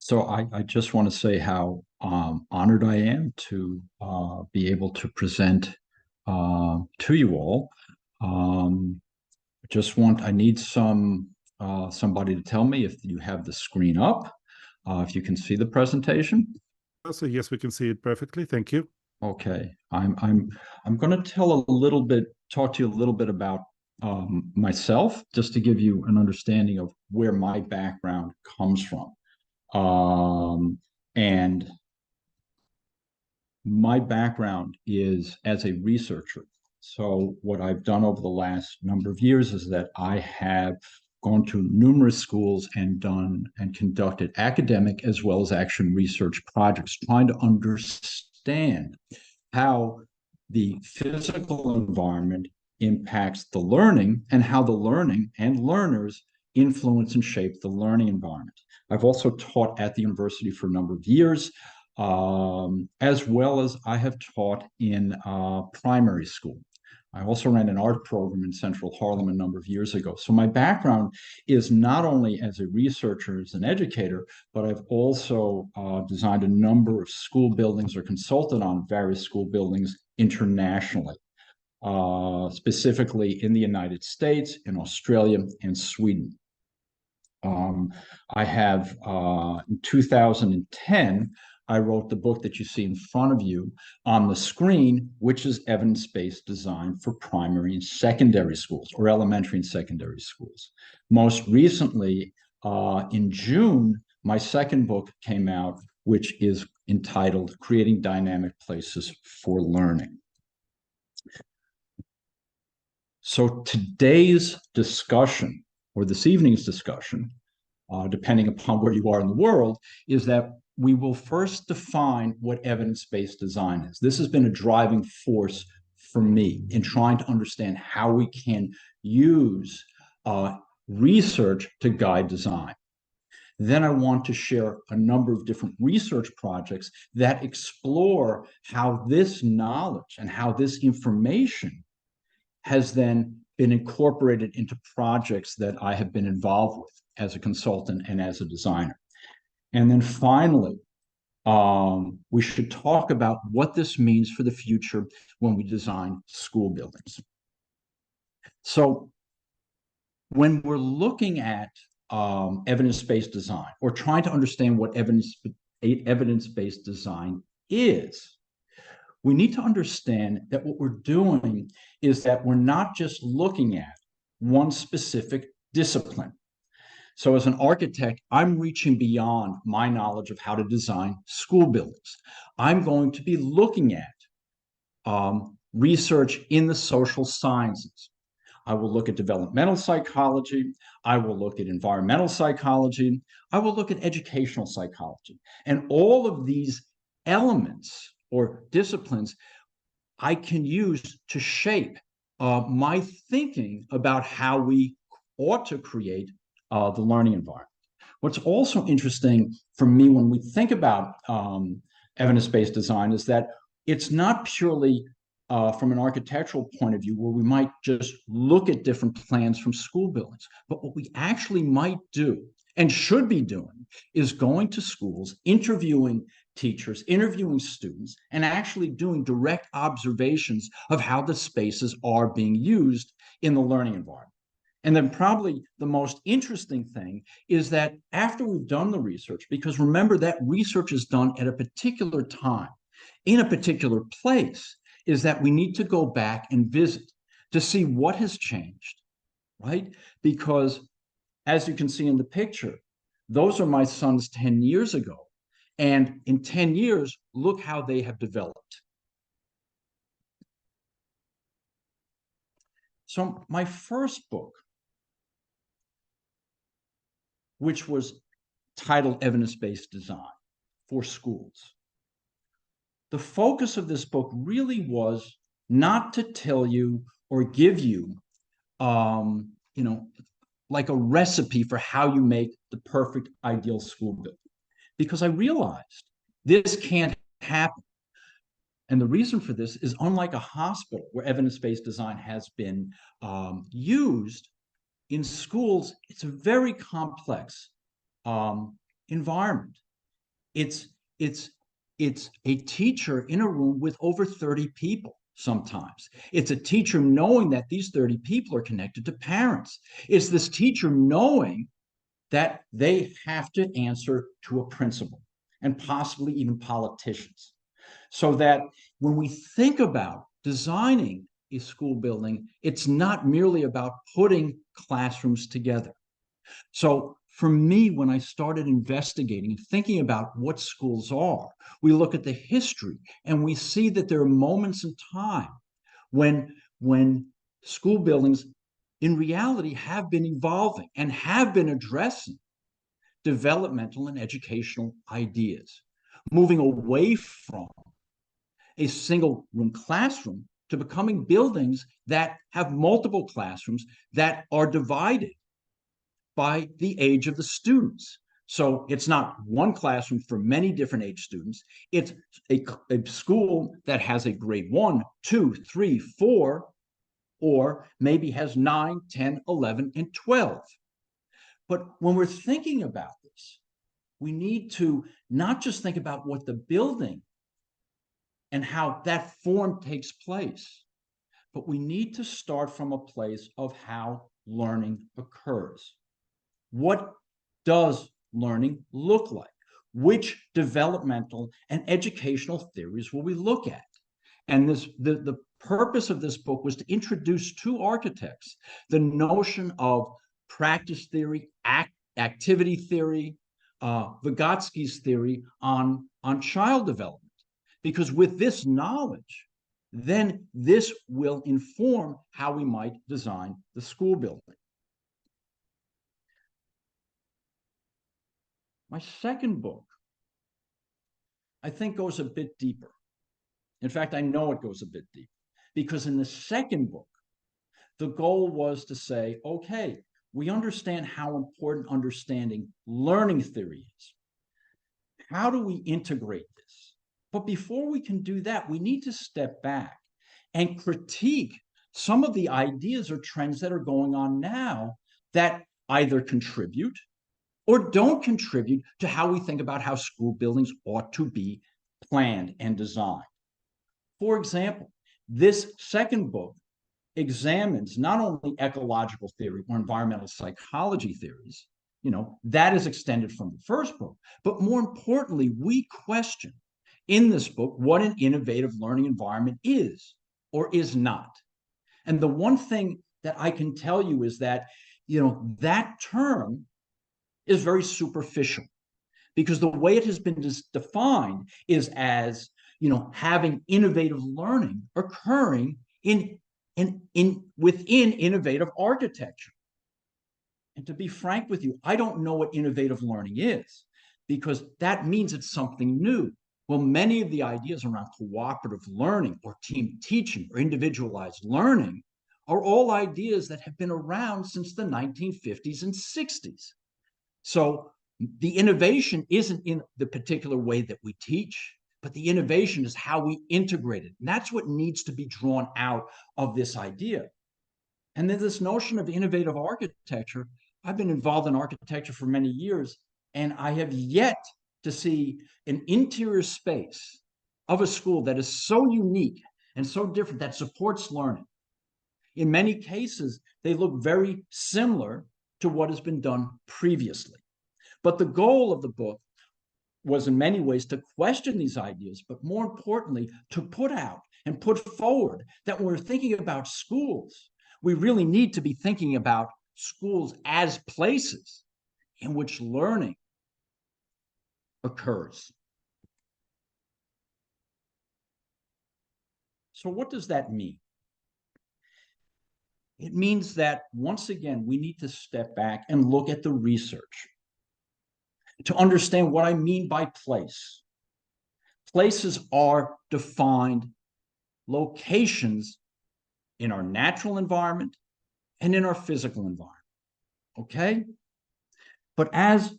So I just want to say how honored I am to be able to present to you all. Um, I need somebody to tell me if you have the screen up, if you can see the presentation. So yes, we can see it perfectly. Thank you. Okay, I'm going to talk to you a little bit about myself, just to give you an understanding of where my background comes from. And my background is as a researcher. So what I've done over the last number of years is that I have gone to numerous schools and done and conducted academic as well as action research projects, trying to understand how the physical environment impacts the learning and how the learning and learners influence and shape the learning environment. I've also taught at the university for a number of years, as well as I have taught in primary school. I also ran an art program in Central Harlem a number of years ago. So my background is not only as a researcher, as an educator, but I've also designed a number of school buildings or consulted on various school buildings internationally, specifically in the United States, in Australia, and Sweden. I have, in 2010, I wrote the book that you see in front of you on the screen, which is evidence-based design for primary and secondary schools, or elementary and secondary schools. Most recently, in June, my second book came out, which is entitled Creating Dynamic Places for Learning. So today's discussion, or this evening's discussion, depending upon where you are in the world, is that we will first define what evidence-based design is. This has been a driving force for me in trying to understand how we can use research to guide design. Then I want to share a number of different research projects that explore how this knowledge and how this information has then been incorporated into projects that I have been involved with as a consultant and as a designer. And then finally, we should talk about what this means for the future when we design school buildings. So when we're looking at evidence-based design, or trying to understand what evidence-based design is, we need to understand that what we're doing is that we're not just looking at one specific discipline. So as an architect, I'm reaching beyond my knowledge of how to design school buildings. I'm going to be looking at research in the social sciences. I will look at developmental psychology. I will look at environmental psychology. I will look at educational psychology. And all of these elements or disciplines I can use to shape my thinking about how we ought to create the learning environment. What's also interesting for me when we think about evidence-based design is that it's not purely from an architectural point of view where we might just look at different plans from school buildings, but what we actually might do and should be doing is going to schools, interviewing teachers, interviewing students, and actually doing direct observations of how the spaces are being used in the learning environment. And then probably the most interesting thing is that after we've done the research, because remember that research is done at a particular time, in a particular place, is that we need to go back and visit to see what has changed, right? Because as you can see in the picture, those are my sons 10 years ago. And in 10 years, look how they have developed. So my first book, which was titled Evidence-Based Design for Schools, the focus of this book really was not to tell you or give you, like a recipe for how you make the perfect ideal school building, because I realized this can't happen. And the reason for this is, unlike a hospital where evidence-based design has been used, in schools, it's a very complex environment. It's it's it's a teacher in a room with over 30 people sometimes. It's a teacher knowing that these 30 people are connected to parents. It's this teacher knowing that they have to answer to a principal and possibly even politicians. So that when we think about designing a school building, it's not merely about putting classrooms together. So for me, when I started investigating and thinking about what schools are, we look at the history and we see that there are moments in time when school buildings in reality have been evolving and have been addressing developmental and educational ideas, moving away from a single room classroom to becoming buildings that have multiple classrooms that are divided by the age of the students. So it's not one classroom for many different age students. It's a school that has a grade 1, 2, 3, 4, or maybe has 9, 10, 11, and 12. But when we're thinking about this, we need to not just think about what the building and how that form takes place, but we need to start from a place of how learning occurs. What does learning look like? Which developmental and educational theories will we look at? And the purpose of this book was to introduce to architects the notion of practice theory, activity theory, Vygotsky's theory on child development. Because with this knowledge, then this will inform how we might design the school building. My second book, I think, goes a bit deeper. In fact, I know it goes a bit deeper because in the second book, the goal was to say, okay, we understand how important understanding learning theory is. How do we integrate this? But before we can do that, we need to step back and critique some of the ideas or trends that are going on now that either contribute or don't contribute to how we think about how school buildings ought to be planned and designed. For example, this second book examines not only ecological theory or environmental psychology theories, that is extended from the first book, but more importantly, we question in this book what an innovative learning environment is or is not. And the one thing that I can tell you is that, that term is very superficial because the way it has been defined is as, having innovative learning occurring within innovative architecture. And to be frank with you, I don't know what innovative learning is because that means it's something new. Well, many of the ideas around cooperative learning or team teaching or individualized learning are all ideas that have been around since the 1950s and 60s. So the innovation isn't in the particular way that we teach, but the innovation is how we integrate it. And that's what needs to be drawn out of this idea. And then this notion of innovative architecture, I've been involved in architecture for many years, and I have yet to see an interior space of a school that is so unique and so different that supports learning. In many cases, they look very similar to what has been done previously. But the goal of the book was in many ways to question these ideas, but more importantly, to put out and put forward that when we're thinking about schools, we really need to be thinking about schools as places in which learning occurs. So what does that mean? It means that, once again, we need to step back and look at the research to understand what I mean by place. Places are defined locations in our natural environment and in our physical environment. Okay? But as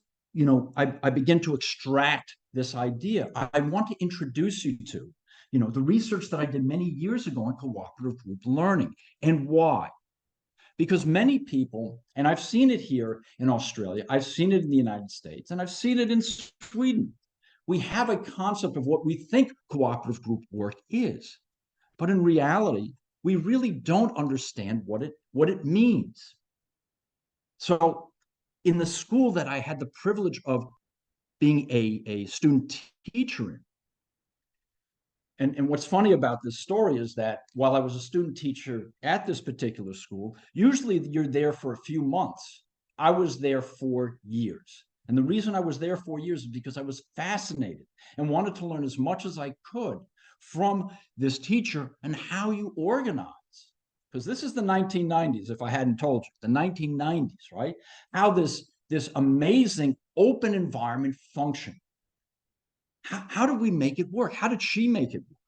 I begin to extract this idea, I want to introduce you to the research that I did many years ago on cooperative group learning. And why? Because many people, and I've seen it here in Australia, I've seen it in the United States, and I've seen it in Sweden, We have a concept of what we think cooperative group work is, but in reality, we really don't understand what it means. So in the school that I had the privilege of being a student teacher in, and what's funny about this story is that while I was a student teacher at this particular school, usually you're there for a few months. I was there for years. And the reason I was there 4 years is because I was fascinated and wanted to learn as much as I could from this teacher and how you organize. Because this is the 1990s, if I hadn't told you, the 1990s, right? How this amazing open environment functioned. How did we make it work? How did she make it work?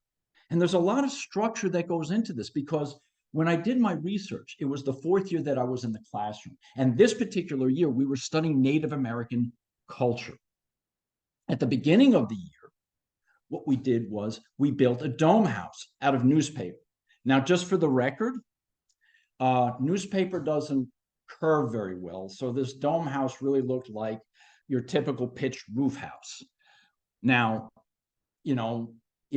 And there's a lot of structure that goes into this because when I did my research, it was the 4th year that I was in the classroom. And this particular year, we were studying Native American culture. At the beginning of the year, what we did was we built a dome house out of newspaper. Now, just for the record, newspaper doesn't curve very well. So this dome house really looked like your typical pitched roof house. Now,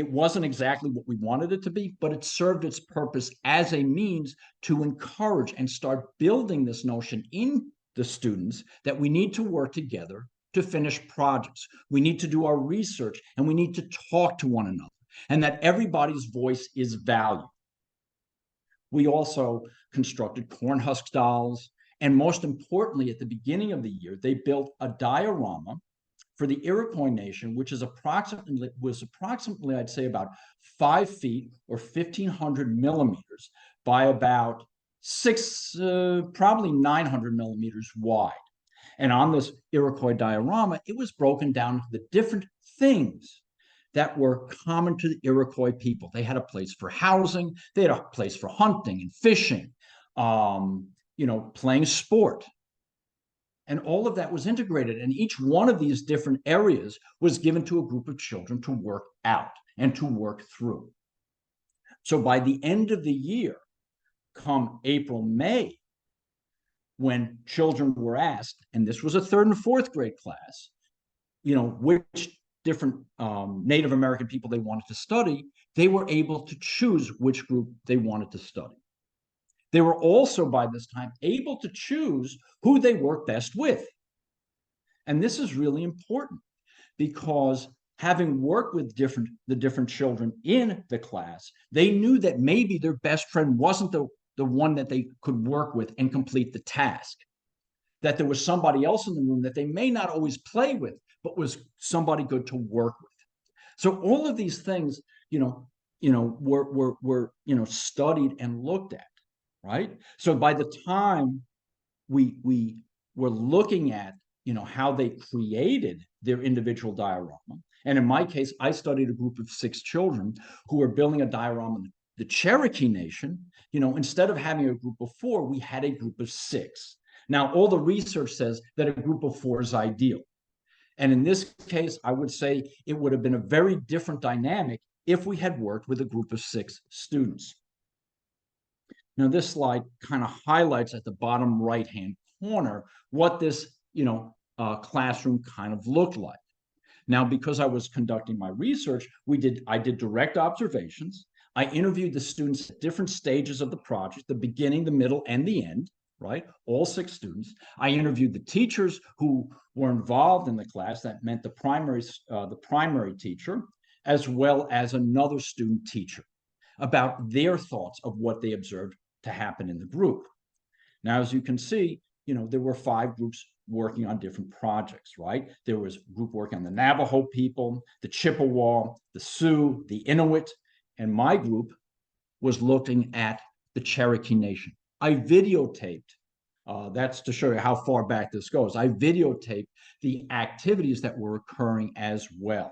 it wasn't exactly what we wanted it to be, but it served its purpose as a means to encourage and start building this notion in the students that we need to work together to finish projects. We need to do our research and we need to talk to one another, and that everybody's voice is valued. We also constructed corn husk dolls, and most importantly, at the beginning of the year, they built a diorama for the Iroquois Nation, which was approximately, I'd say, about 5 feet or 1,500 millimeters by about probably 900 millimeters wide. And on this Iroquois diorama, it was broken down into the different things that were common to the Iroquois people. They had a place for housing, they had a place for hunting and fishing, playing sport. And all of that was integrated. And each one of these different areas was given to a group of children to work out and to work through. So by the end of the year, come April, May, when children were asked, and this was a 3rd and 4th grade class, which different Native American people they wanted to study, they were able to choose which group they wanted to study. They were also, by this time, able to choose who they work best with. And this is really important because having worked with the different children in the class, they knew that maybe their best friend wasn't the one that they could work with and complete the task. That there was somebody else in the room that they may not always play with, but was somebody good to work with. So all of these things, were studied and looked at. Right? So by the time we were looking at, how they created their individual diorama, and in my case, I studied a group of 6 children who were building a diorama of the Cherokee Nation. Instead of having a group of 4, we had a group of 6. Now, all the research says that a group of 4 is ideal. And in this case, I would say it would have been a very different dynamic if we had worked with a group of 6 students. Now, this slide kind of highlights at the bottom right-hand corner what this, classroom kind of looked like. Now, because I was conducting my research, I did direct observations. I interviewed the students at different stages of the project, the beginning, the middle, and the end, right? All 6 students. I interviewed the teachers who were involved in the class. That meant the primary teacher, as well as another student teacher, about their thoughts of what they observed to happen in the group. Now, as you can see, there were 5 groups working on different projects, right? There was a group working on the Navajo people, the Chippewa, the Sioux, the Inuit, and my group was looking at the Cherokee Nation. I videotaped, that's to show you how far back this goes. I videotaped the activities that were occurring as well.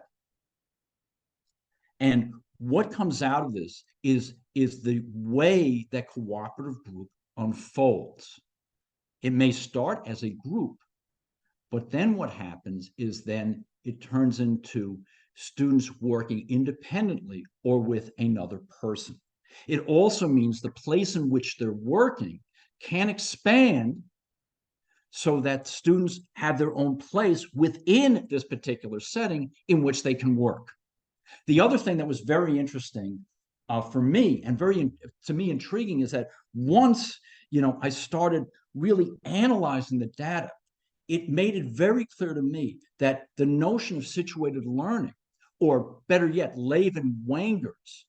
And what comes out of this is the way that cooperative group unfolds. It may start as a group, but then what happens is then it turns into students working independently or with another person. It also means the place in which they're working can expand so that students have their own place within this particular setting in which they can work. The other thing that was very interesting for me and to me intriguing is that once I started really analyzing the data, it made it very clear to me that the notion of situated learning, or better yet, Levin-Wenger's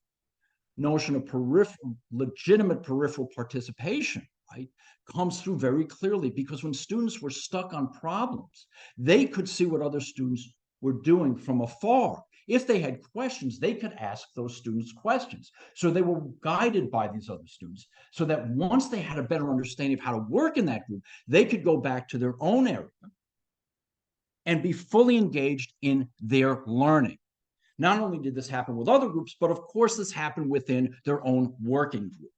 notion of legitimate peripheral participation, right, comes through very clearly, because when students were stuck on problems, they could see what other students were doing from afar. If they had questions, they could ask those students questions. So they were guided by these other students, so that once they had a better understanding of how to work in that group, they could go back to their own area and be fully engaged in their learning. Not only did this happen with other groups, but of course this happened within their own working group.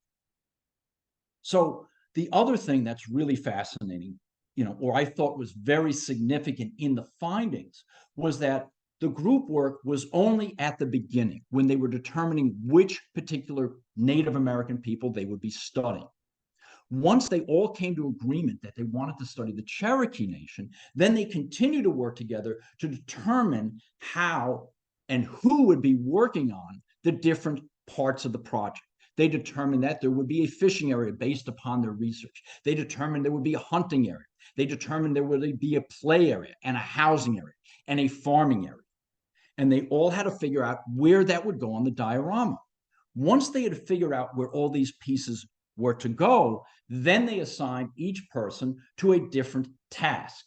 So the other thing that's really fascinating, or I thought was very significant in the findings, was that the group work was only at the beginning, when they were determining which particular Native American people they would be studying. Once they all came to agreement that they wanted to study the Cherokee Nation, then they continued to work together to determine how and who would be working on the different parts of the project. They determined that there would be a fishing area based upon their research. They determined there would be a hunting area. They determined there would be a play area and a housing area and a farming area. And they all had to figure out where that would go on the diorama. Once they had figured out where all these pieces were to go, then they assigned each person to a different task.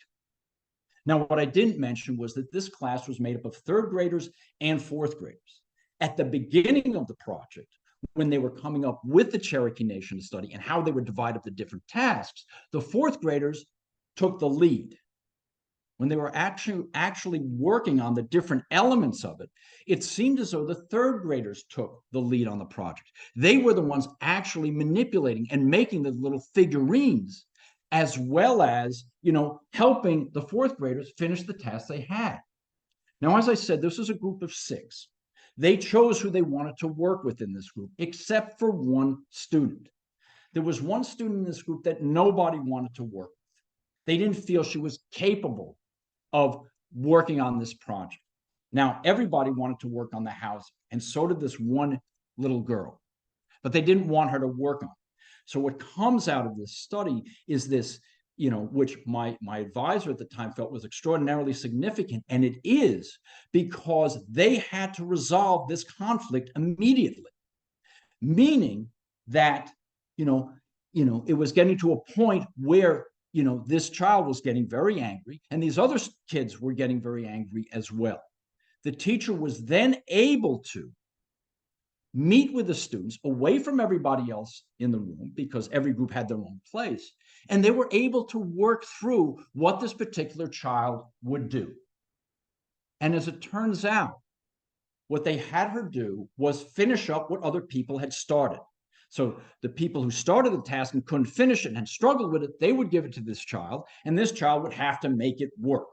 Now, what I didn't mention was that this class was made up of third graders and fourth graders. At the beginning of the project, when they were coming up with the Cherokee Nation study and how they would divide up the different tasks, the fourth graders took the lead. When they were actually working on the different elements of it, it seemed as though the third graders took the lead on the project. They were the ones actually manipulating and making the little figurines, as well as, helping the fourth graders finish the tasks they had. Now, as I said, this is a group of 6. They chose who they wanted to work with in this group, except for one student. There was one student in this group that nobody wanted to work with. They didn't feel she was capable of working on this project. Now, everybody wanted to work on the housing, and so did this one little girl, but they didn't want her to work on it. So what comes out of this study is this, which my advisor at the time felt was extraordinarily significant, and it is, because they had to resolve this conflict immediately, meaning that, it was getting to a point where this child was getting very angry, and these other kids were getting very angry as well. The teacher was then able to meet with the students away from everybody else in the room, because every group had their own place, and they were able to work through what this particular child would do. And as it turns out, what they had her do was finish up what other people had started. So the people who started the task and couldn't finish it and had struggled with it, they would give it to this child, and this child would have to make it work.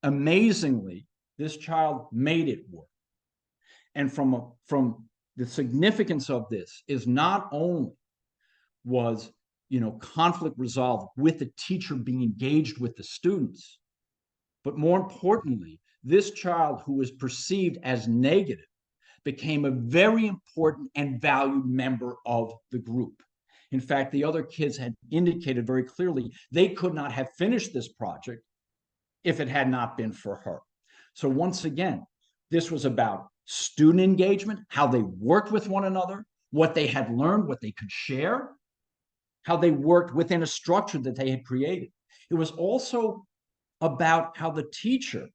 Amazingly, this child made it work. And from the significance of this is not only was conflict resolved with the teacher being engaged with the students, but more importantly, this child who was perceived as negative became a very important and valued member of the group. In fact, the other kids had indicated very clearly they could not have finished this project if it had not been for her. So once again, this was about student engagement, how they worked with one another, what they had learned, what they could share, how they worked within a structure that they had created. It was also about how the teacher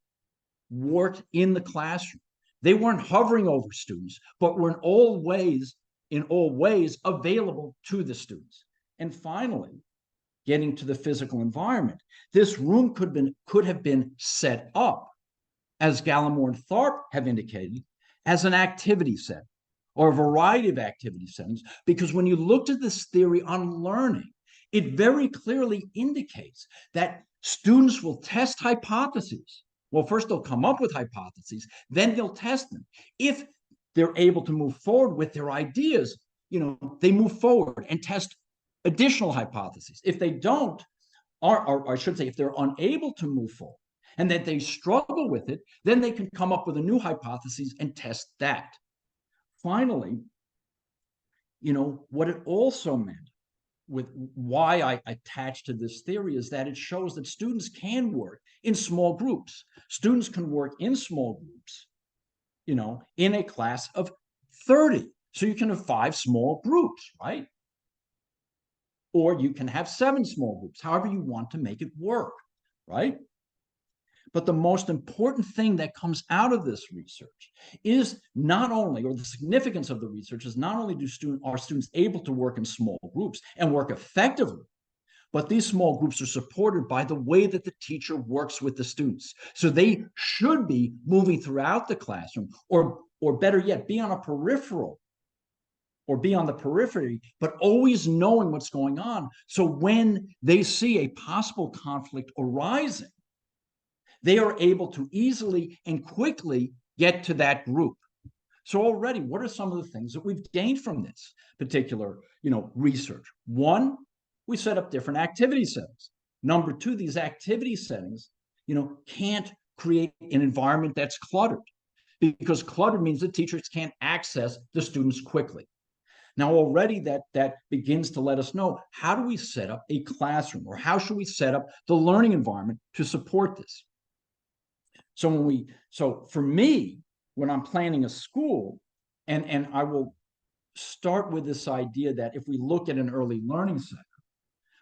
worked in the classroom. They weren't hovering over students, but were in all ways available to the students. And finally, getting to the physical environment, this room could have been set up, as Gallimore and Tharp have indicated, as an activity set or a variety of activity settings, because when you looked at this theory on learning, it very clearly indicates that students will test hypotheses. Well, first they'll come up with hypotheses, then they'll test them. If they're able to move forward with their ideas, they move forward and test additional hypotheses. If they don't, or I should say, if they're unable to move forward and that they struggle with it, then they can come up with a new hypothesis and test that. Finally, what it also meant with why I attached to this theory is that it shows that students can work in small groups. Students can work in small groups, in a class of 30. So you can have 5 small groups, right? Or you can have 7 small groups, however you want to make it work, right? But the most important thing that comes out of this research is not only, or the significance of the research is not only are students able to work in small groups and work effectively, but these small groups are supported by the way that the teacher works with the students. So they should be moving throughout the classroom, or better yet, be on a peripheral or be on the periphery, but always knowing what's going on. So when they see a possible conflict arising, they are able to easily and quickly get to that group. So already, what are some of the things that we've gained from this particular, research? One, we set up different activity settings. Number two, these activity settings, can't create an environment that's cluttered, because cluttered means the teachers can't access the students quickly. Now, already that begins to let us know, how do we set up a classroom, or how should we set up the learning environment to support this? So for me, when I'm planning a school, and I will start with this idea that if we look at an early learning center,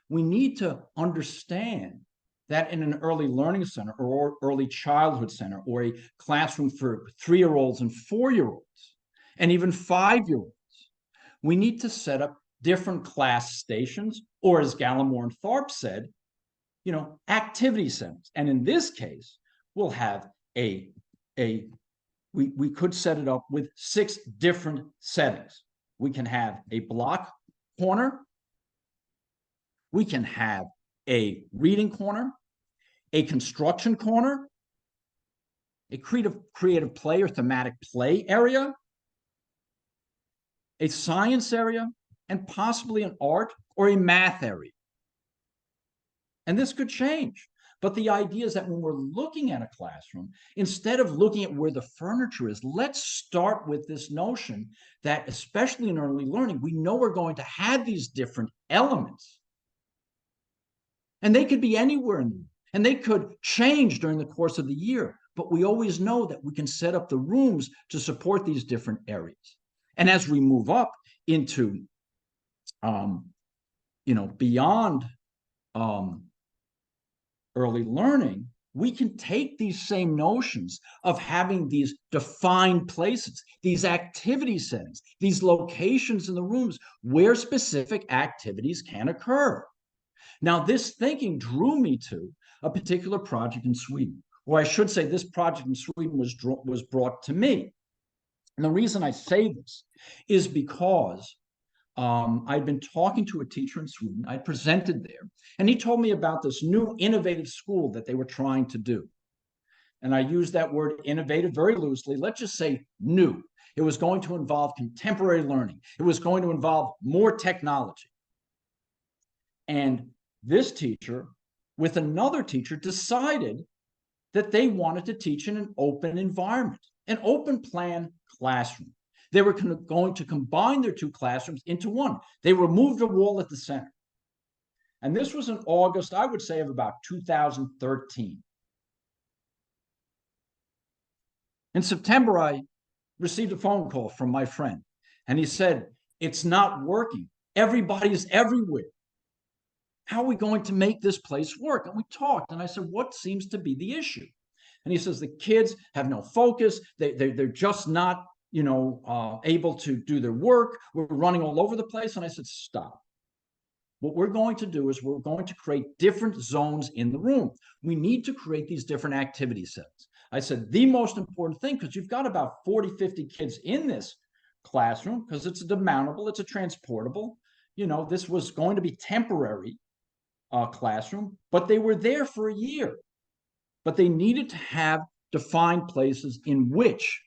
we need to understand that in an early learning center or early childhood center, or a classroom for 3-year-olds and 4-year-olds and even 5-year-olds, we need to set up different class stations, or as Gallimore and Tharp said, activity centers. And in this case, we'll have we could set it up with 6 different settings. We can have a block corner. We can have a reading corner, a construction corner, a creative play or thematic play area, a science area, and possibly an art or a math area. And this could change. But the idea is that when we're looking at a classroom, instead of looking at where the furniture is, let's start with this notion that, especially in early learning, we know we're going to have these different elements. And they could be anywhere in the room, and they could change during the course of the year. But we always know that we can set up the rooms to support these different areas. And as we move up into, beyond early learning, we can take these same notions of having these defined places, these activity settings, these locations in the rooms where specific activities can occur. Now, this thinking drew me to a particular project in Sweden, or I should say this project in Sweden was brought to me. And the reason I say this is because I'd been talking to a teacher in Sweden. I presented there, and he told me about this new innovative school that they were trying to do. And I use that word innovative very loosely. Let's just say new. It was going to involve contemporary learning. It was going to involve more technology. And this teacher, with another teacher, decided that they wanted to teach in an open environment, an open plan classroom. They were going to combine their 2 classrooms into one. They removed a wall at the center. And this was in August, I would say, of about 2013. In September, I received a phone call from my friend, and he said, "It's not working. Everybody's everywhere. How are we going to make this place work?" And we talked, and I said, "What seems to be the issue?" And he says, "The kids have no focus. They're just not able to do their work. We're running all over the place." And I said, "Stop. What we're going to do is we're going to create different zones in the room. We need to create these different activity sets." I said, the most important thing, because you've got about 40, 50 kids in this classroom, because it's a demountable, it's a transportable. This was going to be temporary classroom, but they were there for a year. But they needed to have defined places in which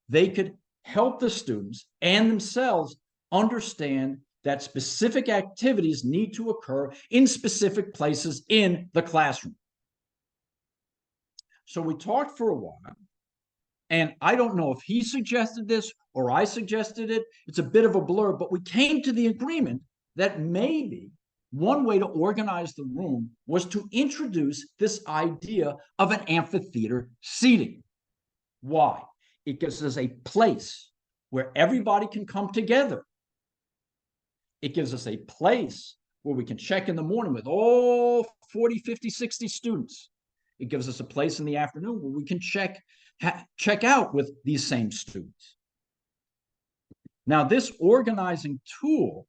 they could help the students and themselves understand that specific activities need to occur in specific places in the classroom. So we talked for a while, and I don't know if he suggested this or I suggested it. It's a bit of a blur, but we came to the agreement that maybe one way to organize the room was to introduce this idea of an amphitheater seating. Why? It gives us a place where everybody can come together. It gives us a place where we can check in the morning with all 40, 50, 60 students. It gives us a place in the afternoon where we can check out with these same students. Now, this organizing tool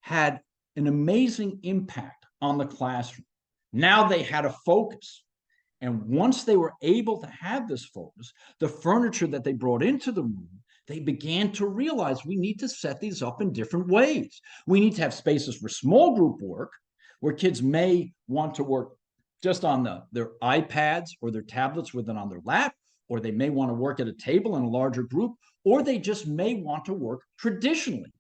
had an amazing impact on the classroom. Now they had a focus. And once they were able to have this focus, the furniture that they brought into the room, they began to realize we need to set these up in different ways. We need to have spaces for small group work where kids may want to work just on their iPads or their tablets with it on their lap, or they may want to work at a table in a larger group, or they just may want to work traditionally.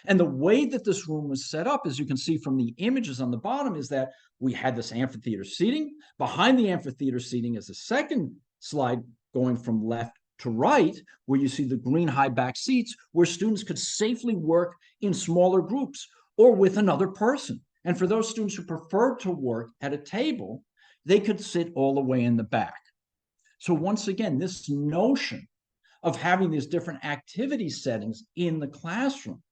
And the way that this room was set up, as you can see from the images on the bottom, is that we had this amphitheater seating. Behind the amphitheater seating is a second slide going from left to right, where you see the green high back seats where students could safely work in smaller groups or with another person. And for those students who preferred to work at a table, they could sit all the way in the back. So once again, this notion of having these different activity settings in the classroom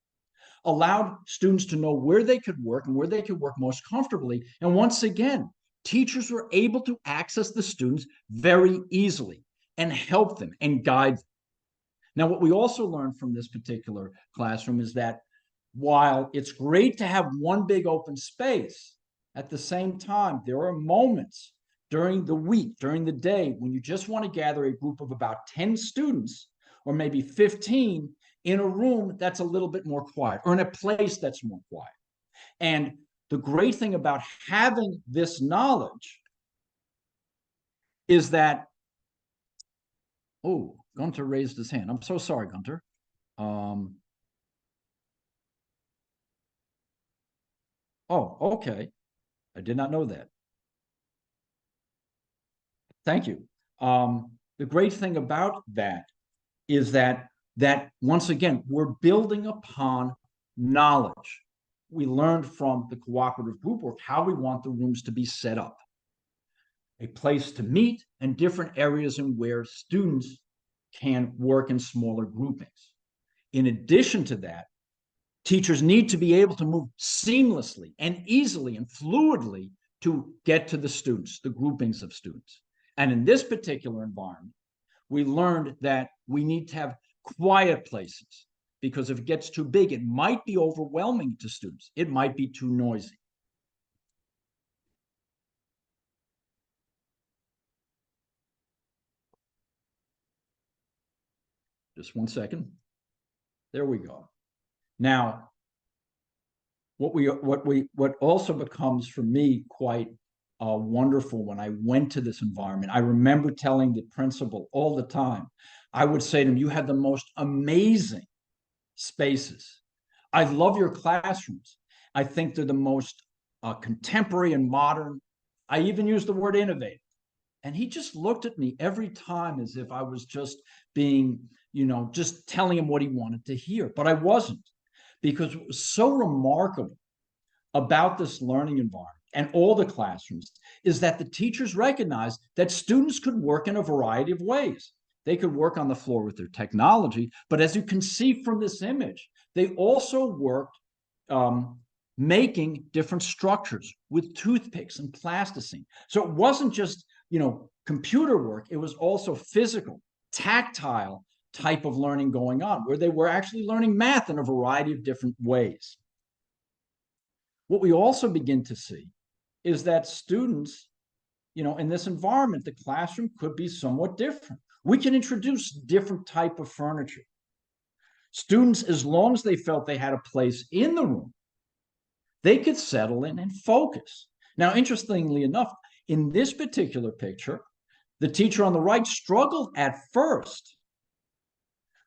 allowed students to know where they could work and where they could work most comfortably. And once again, teachers were able to access the students very easily and help them and guide them. Now, what we also learned from this particular classroom is that while it's great to have one big open space, at the same time, there are moments during the week, during the day, when you just want to gather a group of about 10 students or maybe 15 in a room that's a little bit more quiet, or in a place that's more quiet. And the great thing about having this knowledge is that, oh, Gunter raised his hand. I'm so sorry, Gunter. Oh, okay. I did not know that. Thank you. The great thing about that is that once again, we're building upon knowledge. We learned from the cooperative group work how we want the rooms to be set up. A place to meet and different areas in where students can work in smaller groupings. In addition to that, teachers need to be able to move seamlessly and easily and fluidly to get to the students, the groupings of students. And in this particular environment, we learned that we need to have quiet places, because if it gets too big, it might be overwhelming to students. It might be too noisy. Just one second. There we go. Now, what also becomes for me quite wonderful when I went to this environment, I remember telling the principal all the time, I would say to him, you have the most amazing spaces. I love your classrooms. I think they're the most contemporary and modern. I even use the word innovative. And he just looked at me every time as if I was just being, just telling him what he wanted to hear. But I wasn't, because what was so remarkable about this learning environment and all the classrooms is that the teachers recognized that students could work in a variety of ways. They could work on the floor with their technology, but as you can see from this image, they also worked making different structures with toothpicks and plasticine. So it wasn't just, computer work, it was also physical, tactile type of learning going on, where they were actually learning math in a variety of different ways. What we also begin to see is that students, in this environment, the classroom could be somewhat different. We can introduce different type of furniture. Students, as long as they felt they had a place in the room, they could settle in and focus. Now, interestingly enough, in this particular picture, the teacher on the right struggled at first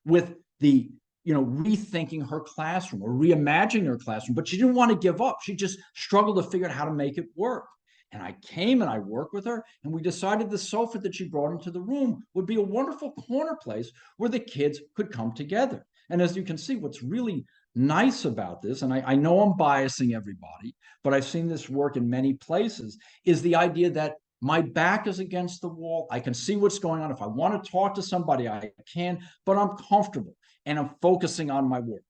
with the rethinking her classroom or reimagining her classroom, but she didn't want to give up. She just struggled to figure out how to make it work. And I came and I worked with her, and we decided the sofa that she brought into the room would be a wonderful corner place where the kids could come together. And as you can see, what's really nice about this, and I know I'm biasing everybody, but I've seen this work in many places, is the idea that my back is against the wall. I can see what's going on. If I want to talk to somebody, I can, but I'm comfortable and I'm focusing on my work.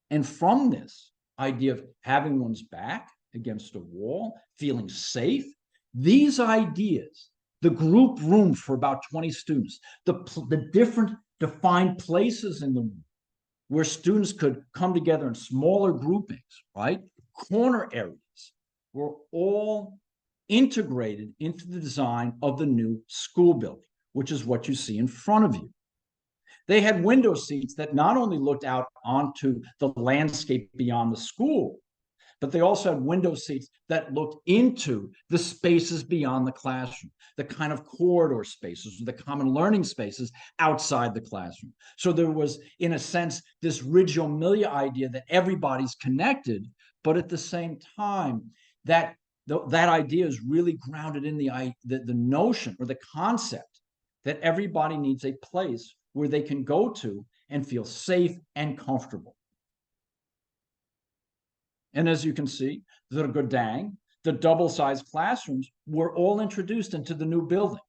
And from this idea of having one's back against a wall, feeling safe, these ideas, the group room for about 20 students, the different defined places in the room where students could come together in smaller groupings, right? Corner areas were all integrated into the design of the new school building, which is what you see in front of you. They had window seats that not only looked out onto the landscape beyond the school, but they also had window seats that looked into the spaces beyond the classroom, the kind of corridor spaces, the common learning spaces outside the classroom. So there was, in a sense, this Reggio Emilia idea that everybody's connected, but at the same time, that idea is really grounded in the notion or the concept that everybody needs a place where they can go to and feel safe and comfortable. And as you can see, the Gurdang, the double-sized classrooms were all introduced into the new building.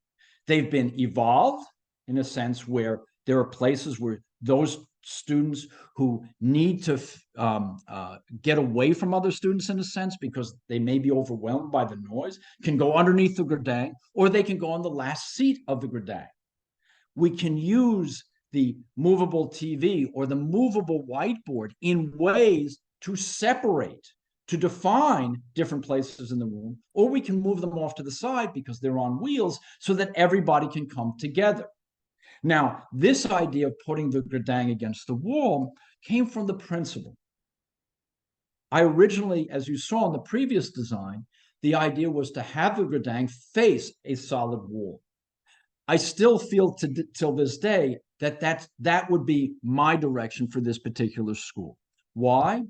They've been evolved in a sense where there are places where those students who need to get away from other students in a sense because they may be overwhelmed by the noise can go underneath the Gurdang, or they can go on the last seat of the Gurdang. We can use the movable TV or the movable whiteboard in ways to separate, to define different places in the room, or we can move them off to the side because they're on wheels so that everybody can come together. Now, this idea of putting the Gurdang against the wall came from the principal. I originally, as you saw in the previous design, the idea was to have the Gurdang face a solid wall. I still feel till this day that would be my direction for this particular school. Why?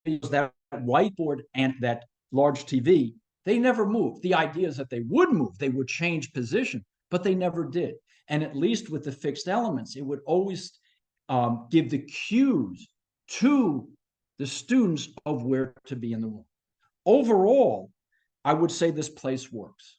Because that whiteboard and that large TV, they never moved. The idea is that they would move, they would change position, but they never did. And at least with the fixed elements, it would always give the cues to the students of where to be in the room. Overall, I would say this place works.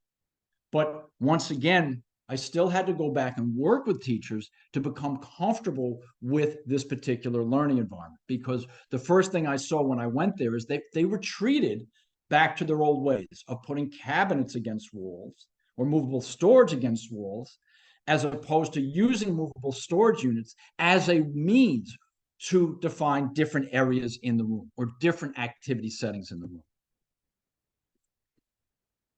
But once again, I still had to go back and work with teachers to become comfortable with this particular learning environment, because the first thing I saw when I went there is they retreated back to their old ways of putting cabinets against walls or movable storage against walls, as opposed to using movable storage units as a means to define different areas in the room or different activity settings in the room.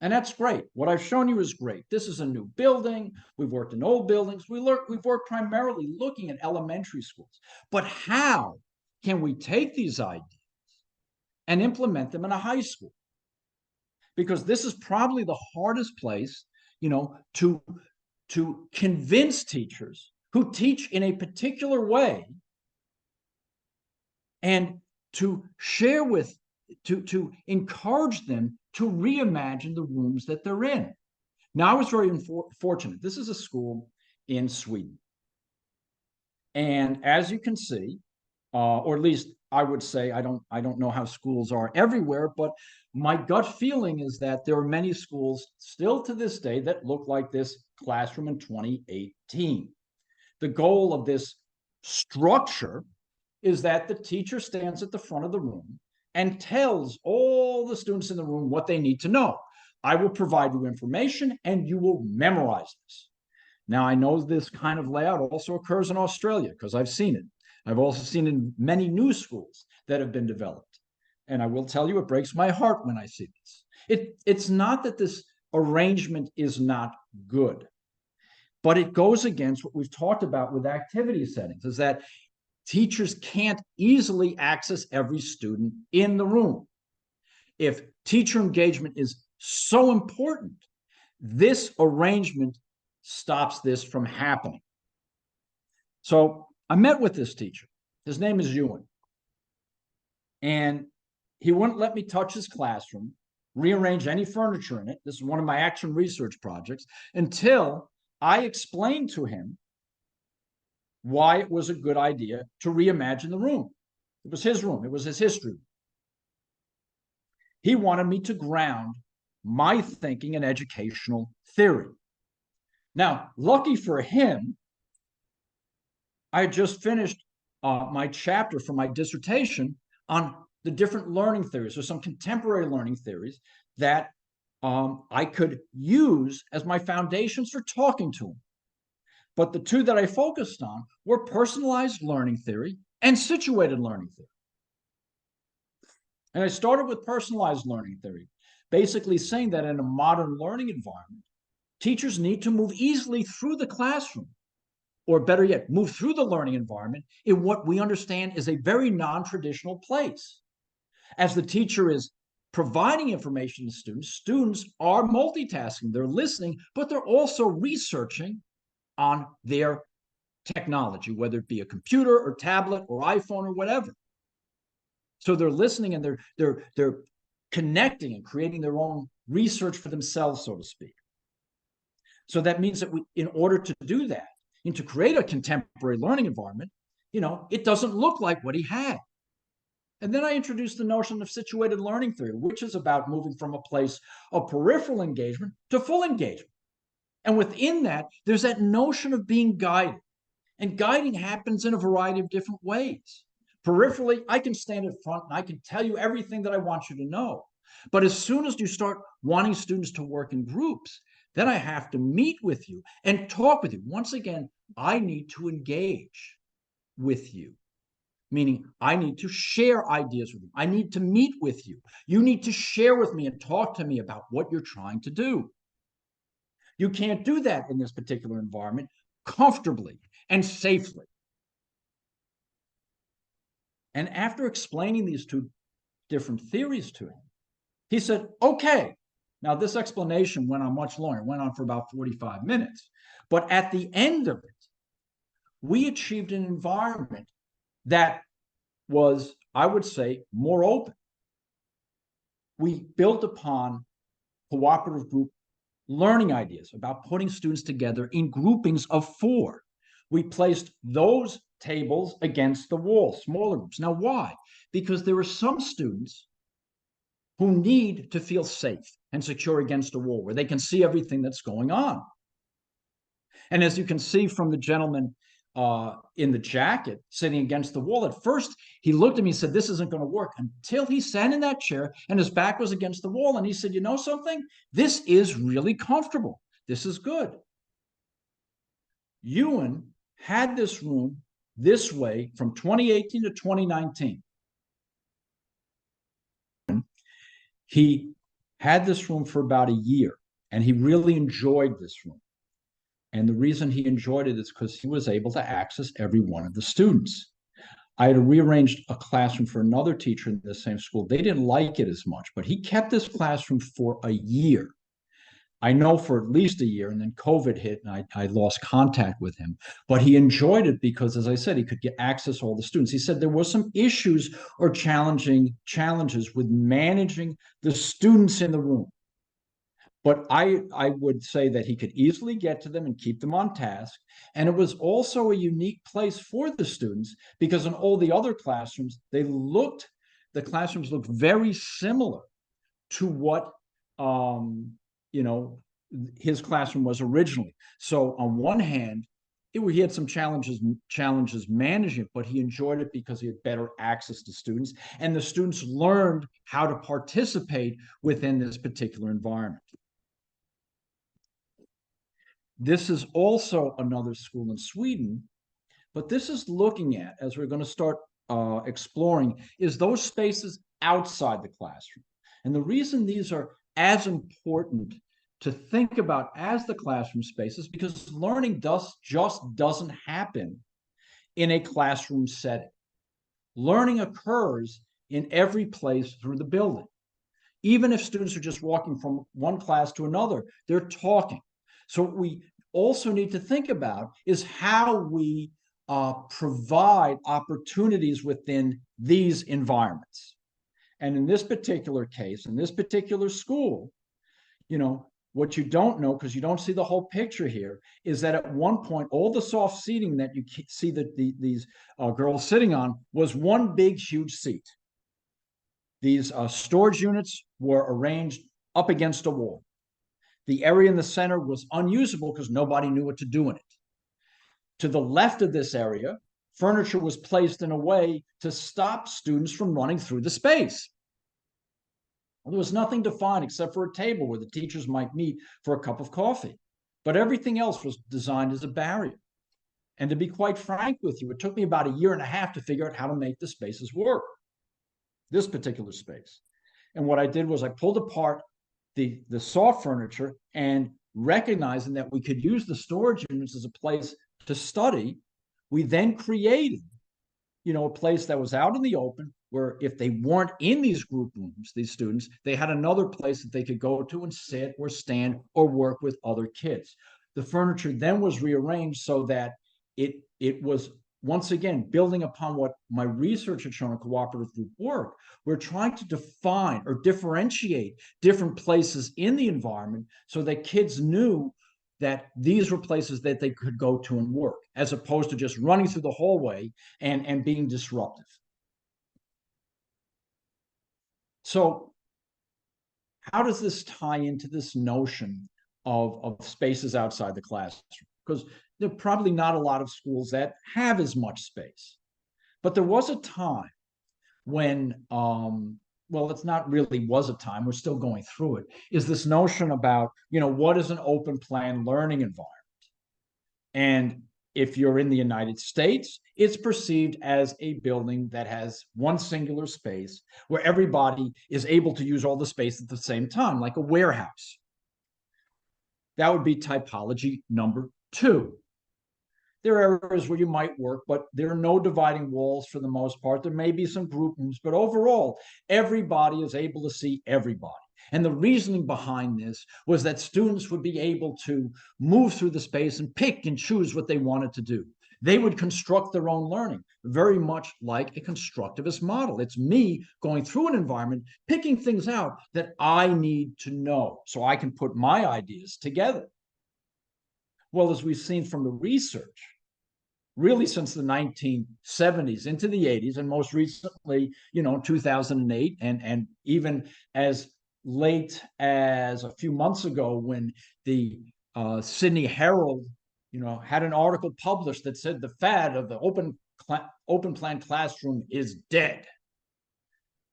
And that's great. What I've shown you is great. This is a new building. We've worked in old buildings. We've worked primarily looking at elementary schools. But how can we take these ideas and implement them in a high school? Because this is probably the hardest place, to convince teachers who teach in a particular way and to share with, to encourage them to reimagine the rooms that they're in. Now, I was very fortunate. This is a school in Sweden. And as you can see, or at least I would say, I don't know how schools are everywhere, but my gut feeling is that there are many schools still to this day that look like this classroom in 2018. The goal of this structure is that the teacher stands at the front of the room and tells all the students in the room what they need to know. I will provide you information and you will memorize this. Now, I know this kind of layout also occurs in Australia because I've seen it. I've also seen it in many new schools that have been developed. And I will tell you, it breaks my heart when I see this. It's not that this arrangement is not good, but it goes against what we've talked about with activity settings, is that teachers can't easily access every student in the room. If teacher engagement is so important, this arrangement stops this from happening. So I met with this teacher. His name is Ewan. And he wouldn't let me touch his classroom, rearrange any furniture in it. This is one of my action research projects, until I explained to him why it was a good idea to reimagine the room. It was his room, it was his history. He wanted me to ground my thinking in educational theory. Now, lucky for him, I had just finished my chapter for my dissertation on the different learning theories, or some contemporary learning theories that I could use as my foundations for talking to him. But the two that I focused on were personalized learning theory and situated learning theory. And I started with personalized learning theory, basically saying that in a modern learning environment, teachers need to move easily through the classroom, or better yet, move through the learning environment in what we understand is a very non-traditional place. As the teacher is providing information to students, students are multitasking. They're listening, but they're also researching on their technology, whether it be a computer or tablet or iPhone or whatever. So they're listening and they're connecting and creating their own research for themselves, so to speak. So that means that in order to do that and to create a contemporary learning environment, it doesn't look like what he had. And then I introduced the notion of situated learning theory, which is about moving from a place of peripheral engagement to full engagement. And within that, there's that notion of being guided. And guiding happens in a variety of different ways. Peripherally, I can stand in front and I can tell you everything that I want you to know. But as soon as you start wanting students to work in groups, then I have to meet with you and talk with you. Once again, I need to engage with you, meaning I need to share ideas with you. I need to meet with you. You need to share with me and talk to me about what you're trying to do. You can't do that in this particular environment comfortably and safely. And after explaining these two different theories to him, he said, okay. Now, this explanation went on much longer. It went on for about 45 minutes. But at the end of it, we achieved an environment that was, I would say, more open. We built upon cooperative group learning ideas about putting students together in groupings of 4. We placed those tables against the wall, smaller groups. Now, why? Because there are some students who need to feel safe and secure against a wall where they can see everything that's going on. And as you can see from the gentleman in the jacket sitting against the wall, at first he looked at me and said, this isn't going to work, until he sat in that chair and his back was against the wall. And he said, you know something? This is really comfortable. This is good. Ewan had this room this way from 2018 to 2019. He had this room for about a year, and he really enjoyed this room. And the reason he enjoyed it is because he was able to access every one of the students. I had rearranged a classroom for another teacher in the same school. They didn't like it as much, but he kept this classroom for a year. I know for at least a year, and then COVID hit and I lost contact with him. But he enjoyed it because, as I said, he could get access to all the students. He said there were some issues or challenges with managing the students in the room. But I would say that he could easily get to them and keep them on task. And it was also a unique place for the students because in all the other classrooms, the classrooms looked very similar to what his classroom was originally. So on one hand, he had some challenges managing it, but he enjoyed it because he had better access to students, and the students learned how to participate within this particular environment. This is also another school in Sweden, but this is looking at, as we're going to start exploring, is those spaces outside the classroom. And the reason these are as important to think about as the classroom spaces, because learning just doesn't happen in a classroom setting. Learning occurs in every place through the building. Even if students are just walking from one class to another, they're talking. So what we also need to think about is how we provide opportunities within these environments. And in this particular case, in this particular school, what you don't know, because you don't see the whole picture here, is that at one point, all the soft seating that you see that these girls sitting on was one big, huge seat. These storage units were arranged up against a wall. The area in the center was unusable because nobody knew what to do in it. To the left of this area, furniture was placed in a way to stop students from running through the space. There was nothing to find except for a table where the teachers might meet for a cup of coffee. But everything else was designed as a barrier. And to be quite frank with you, it took me about a year and a half to figure out how to make the spaces work, this particular space. And what I did was I pulled apart the soft furniture, and recognizing that we could use the storage units as a place to study, we then created, a place that was out in the open where if they weren't in these group rooms, these students, they had another place that they could go to and sit or stand or work with other kids. The furniture then was rearranged so that it was, once again, building upon what my research had shown in cooperative group work. We're trying to define or differentiate different places in the environment so that kids knew that these were places that they could go to and work, as opposed to just running through the hallway and being disruptive. So how does this tie into this notion of spaces outside the classroom? Because there are probably not a lot of schools that have as much space. But there was a time when, well, it's not really was a time, we're still going through it, is this notion about, what is an open plan learning environment? And if you're in the United States, it's perceived as a building that has one singular space where everybody is able to use all the space at the same time, like a warehouse. That would be typology number 2. There are areas where you might work, but there are no dividing walls for the most part. There may be some group rooms, but overall, everybody is able to see everybody. And the reasoning behind this was that students would be able to move through the space and pick and choose what they wanted to do. They would construct their own learning, very much like a constructivist model. It's me going through an environment, picking things out that I need to know so I can put my ideas together. Well, as we've seen from the research, really since the 1970s into the 80s, and most recently, 2008, and even as late as a few months ago when the Sydney Herald, had an article published that said the fad of the open plan classroom is dead.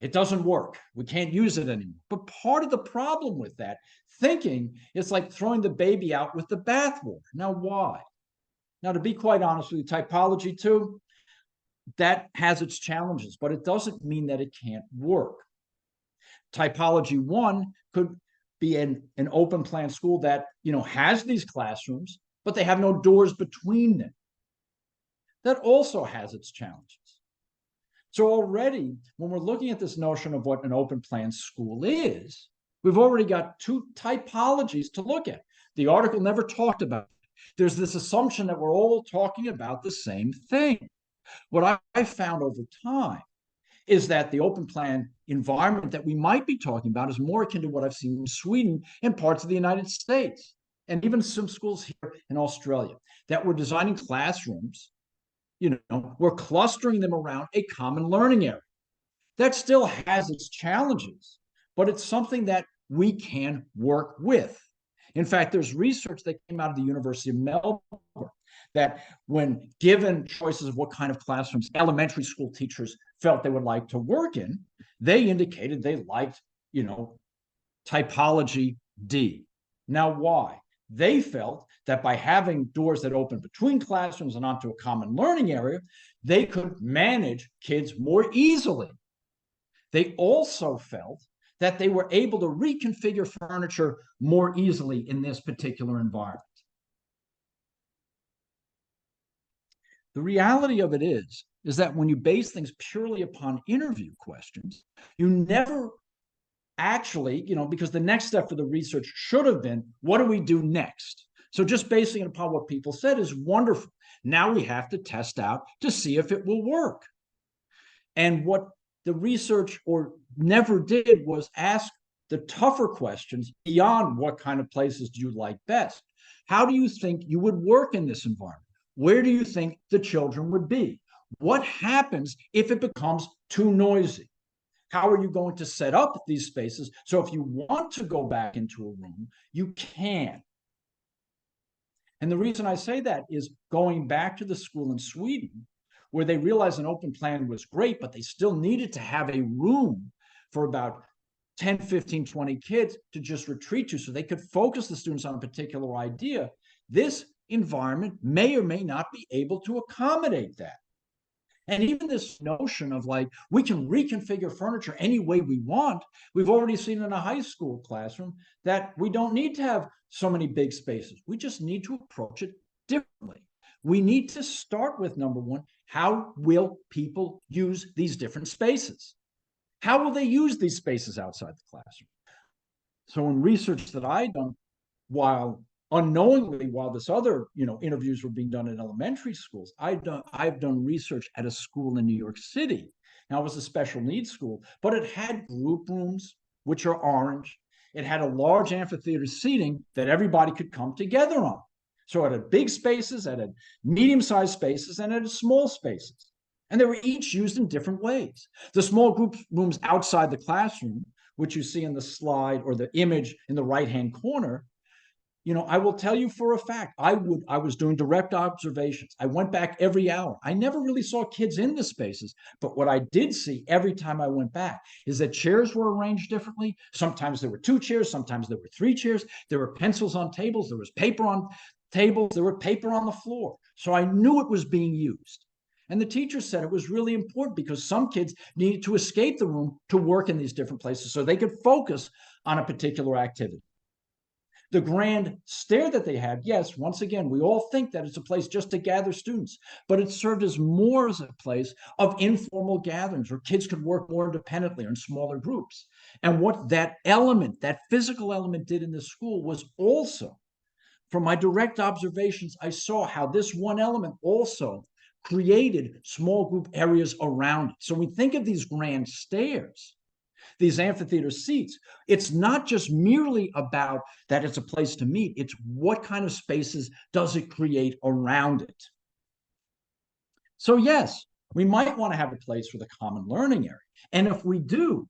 It doesn't work. We can't use it anymore. But part of the problem with that thinking is like throwing the baby out with the bathwater. Now, why? Now, to be quite honest with you, typology 2, that has its challenges, but it doesn't mean that it can't work. Typology 1 could be an open plan school that, has these classrooms, but they have no doors between them. That also has its challenges. So already, when we're looking at this notion of what an open plan school is, we've already got 2 typologies to look at. The article never talked about it. There's this assumption that we're all talking about the same thing. What I found over time is that the open plan environment that we might be talking about is more akin to what I've seen in Sweden and parts of the United States, and even some schools here in Australia, that we're designing classrooms, we're clustering them around a common learning area. That still has its challenges, but it's something that we can work with. In fact, there's research that came out of the University of Melbourne that when given choices of what kind of classrooms elementary school teachers felt they would like to work in, they indicated they liked, typology D. Now, why? They felt that by having doors that open between classrooms and onto a common learning area, they could manage kids more easily. They also felt that they were able to reconfigure furniture more easily in this particular environment. The reality of it is that when you base things purely upon interview questions, you never actually, because the next step for the research should have been, what do we do next? So just basing it upon what people said is wonderful. Now we have to test out to see if it will work. And what the research or never did was ask the tougher questions beyond what kind of places do you like best. How do you think you would work in this environment? Where do you think the children would be? What happens if it becomes too noisy? How are you going to set up these spaces so if you want to go back into a room, you can? And the reason I say that is going back to the school in Sweden, where they realized an open plan was great, but they still needed to have a room for about 10, 15, 20 kids to just retreat to so they could focus the students on a particular idea. This environment may or may not be able to accommodate that. And even this notion of like, we can reconfigure furniture any way we want. We've already seen in a high school classroom that we don't need to have so many big spaces. We just need to approach it differently. We need to start with number one, how will people use these different spaces? How will they use these spaces outside the classroom? So in research that I've done, while unknowingly, while this other interviews were being done in elementary schools, I've done research at a school in New York City. Now it was a special needs school, but it had group rooms, which are orange. It had a large amphitheater seating that everybody could come together on. So it had big spaces, it had medium-sized spaces, and it had small spaces. And they were each used in different ways. The small group rooms outside the classroom, which you see in the slide or the image in the right-hand corner, I will tell you for a fact, I was doing direct observations. I went back every hour. I never really saw kids in the spaces, but what I did see every time I went back is that chairs were arranged differently. Sometimes there were 2 chairs, sometimes there were 3 chairs. There were pencils on tables, there was paper on tables, there were paper on the floor. So I knew it was being used. And the teacher said it was really important because some kids needed to escape the room to work in these different places so they could focus on a particular activity. The grand stair that they had, yes, once again, we all think that it's a place just to gather students, but it served as more as a place of informal gatherings where kids could work more independently or in smaller groups. And what that element, that physical element did in this school was also, from my direct observations, I saw how this one element also created small group areas around it. So we think of these grand stairs, these amphitheater seats, it's not just merely about that it's a place to meet, it's what kind of spaces does it create around it. So yes, we might want to have a place for the common learning area. And if we do,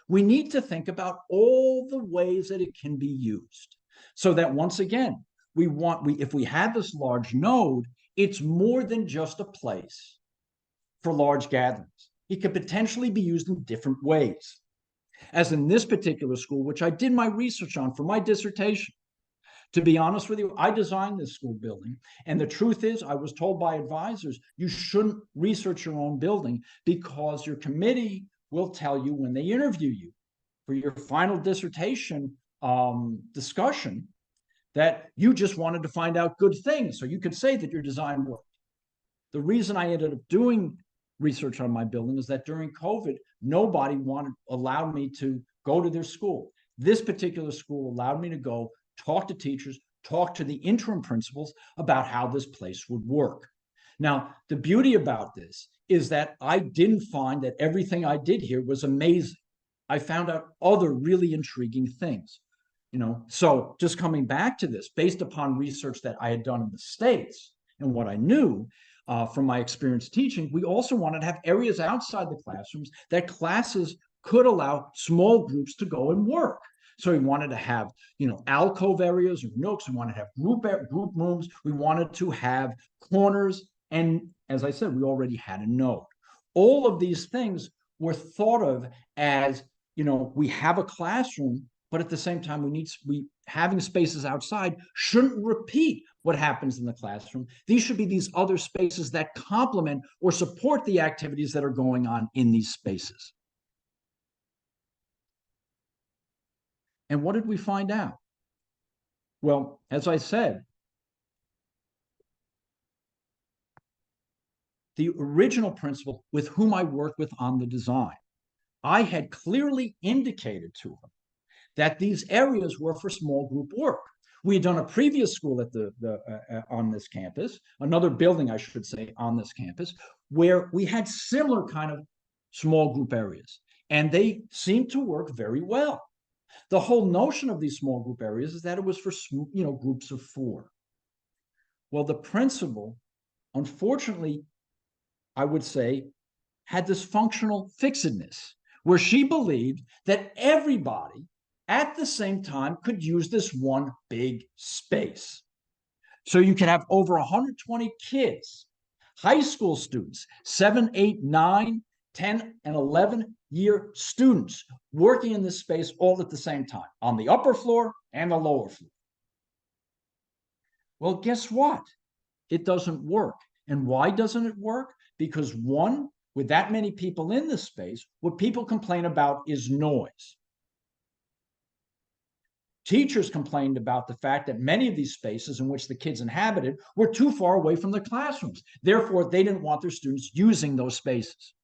we need to think about all the ways that it can be used. So that once again, if we have this large node, it's more than just a place for large gatherings. It could potentially be used in different ways. As in this particular school, which I did my research on for my dissertation. To be honest with you, I designed this school building. And the truth is, I was told by advisors, you shouldn't research your own building because your committee will tell you when they interview you for your final dissertation discussion that you just wanted to find out good things. So you could say that your design worked. The reason I ended up doing research on my building is that during COVID, nobody allowed me to go to their school. This particular school allowed me to go talk to teachers, talk to the interim principals about how this place would work. Now, the beauty about this is that I didn't find that everything I did here was amazing. I found out other really intriguing things. So just coming back to this, based upon research that I had done in the States and what I knew, from my experience teaching, we also wanted to have areas outside the classrooms that classes could allow small groups to go and work. So we wanted to have, alcove areas or nooks. We wanted to have group rooms. We wanted to have corners. And as I said, we already had a node. All of these things were thought of as, we have a classroom, but at the same time, having spaces outside shouldn't repeat what happens in the classroom. These should be these other spaces that complement or support the activities that are going on in these spaces. And what did we find out? Well, as I said, the original principal with whom I worked with on the design, I had clearly indicated to him that these areas were for small group work. We had done a previous school at on this campus, another building, I should say, on this campus, where we had similar kind of small group areas, and they seemed to work very well. The whole notion of these small group areas is that it was for groups of 4. Well, the principal, unfortunately, I would say, had this functional fixedness where she believed that everybody at the same time could use this one big space. So you can have over 120 kids, high school students, 7, 8, 9, 10, and 11-year students working in this space all at the same time on the upper floor and the lower floor. Well, guess what? It doesn't work. And why doesn't it work? Because one, with that many people in this space, what people complain about is noise. Teachers complained about the fact that many of these spaces in which the kids inhabited were too far away from the classrooms. Therefore, they didn't want their students using those spaces.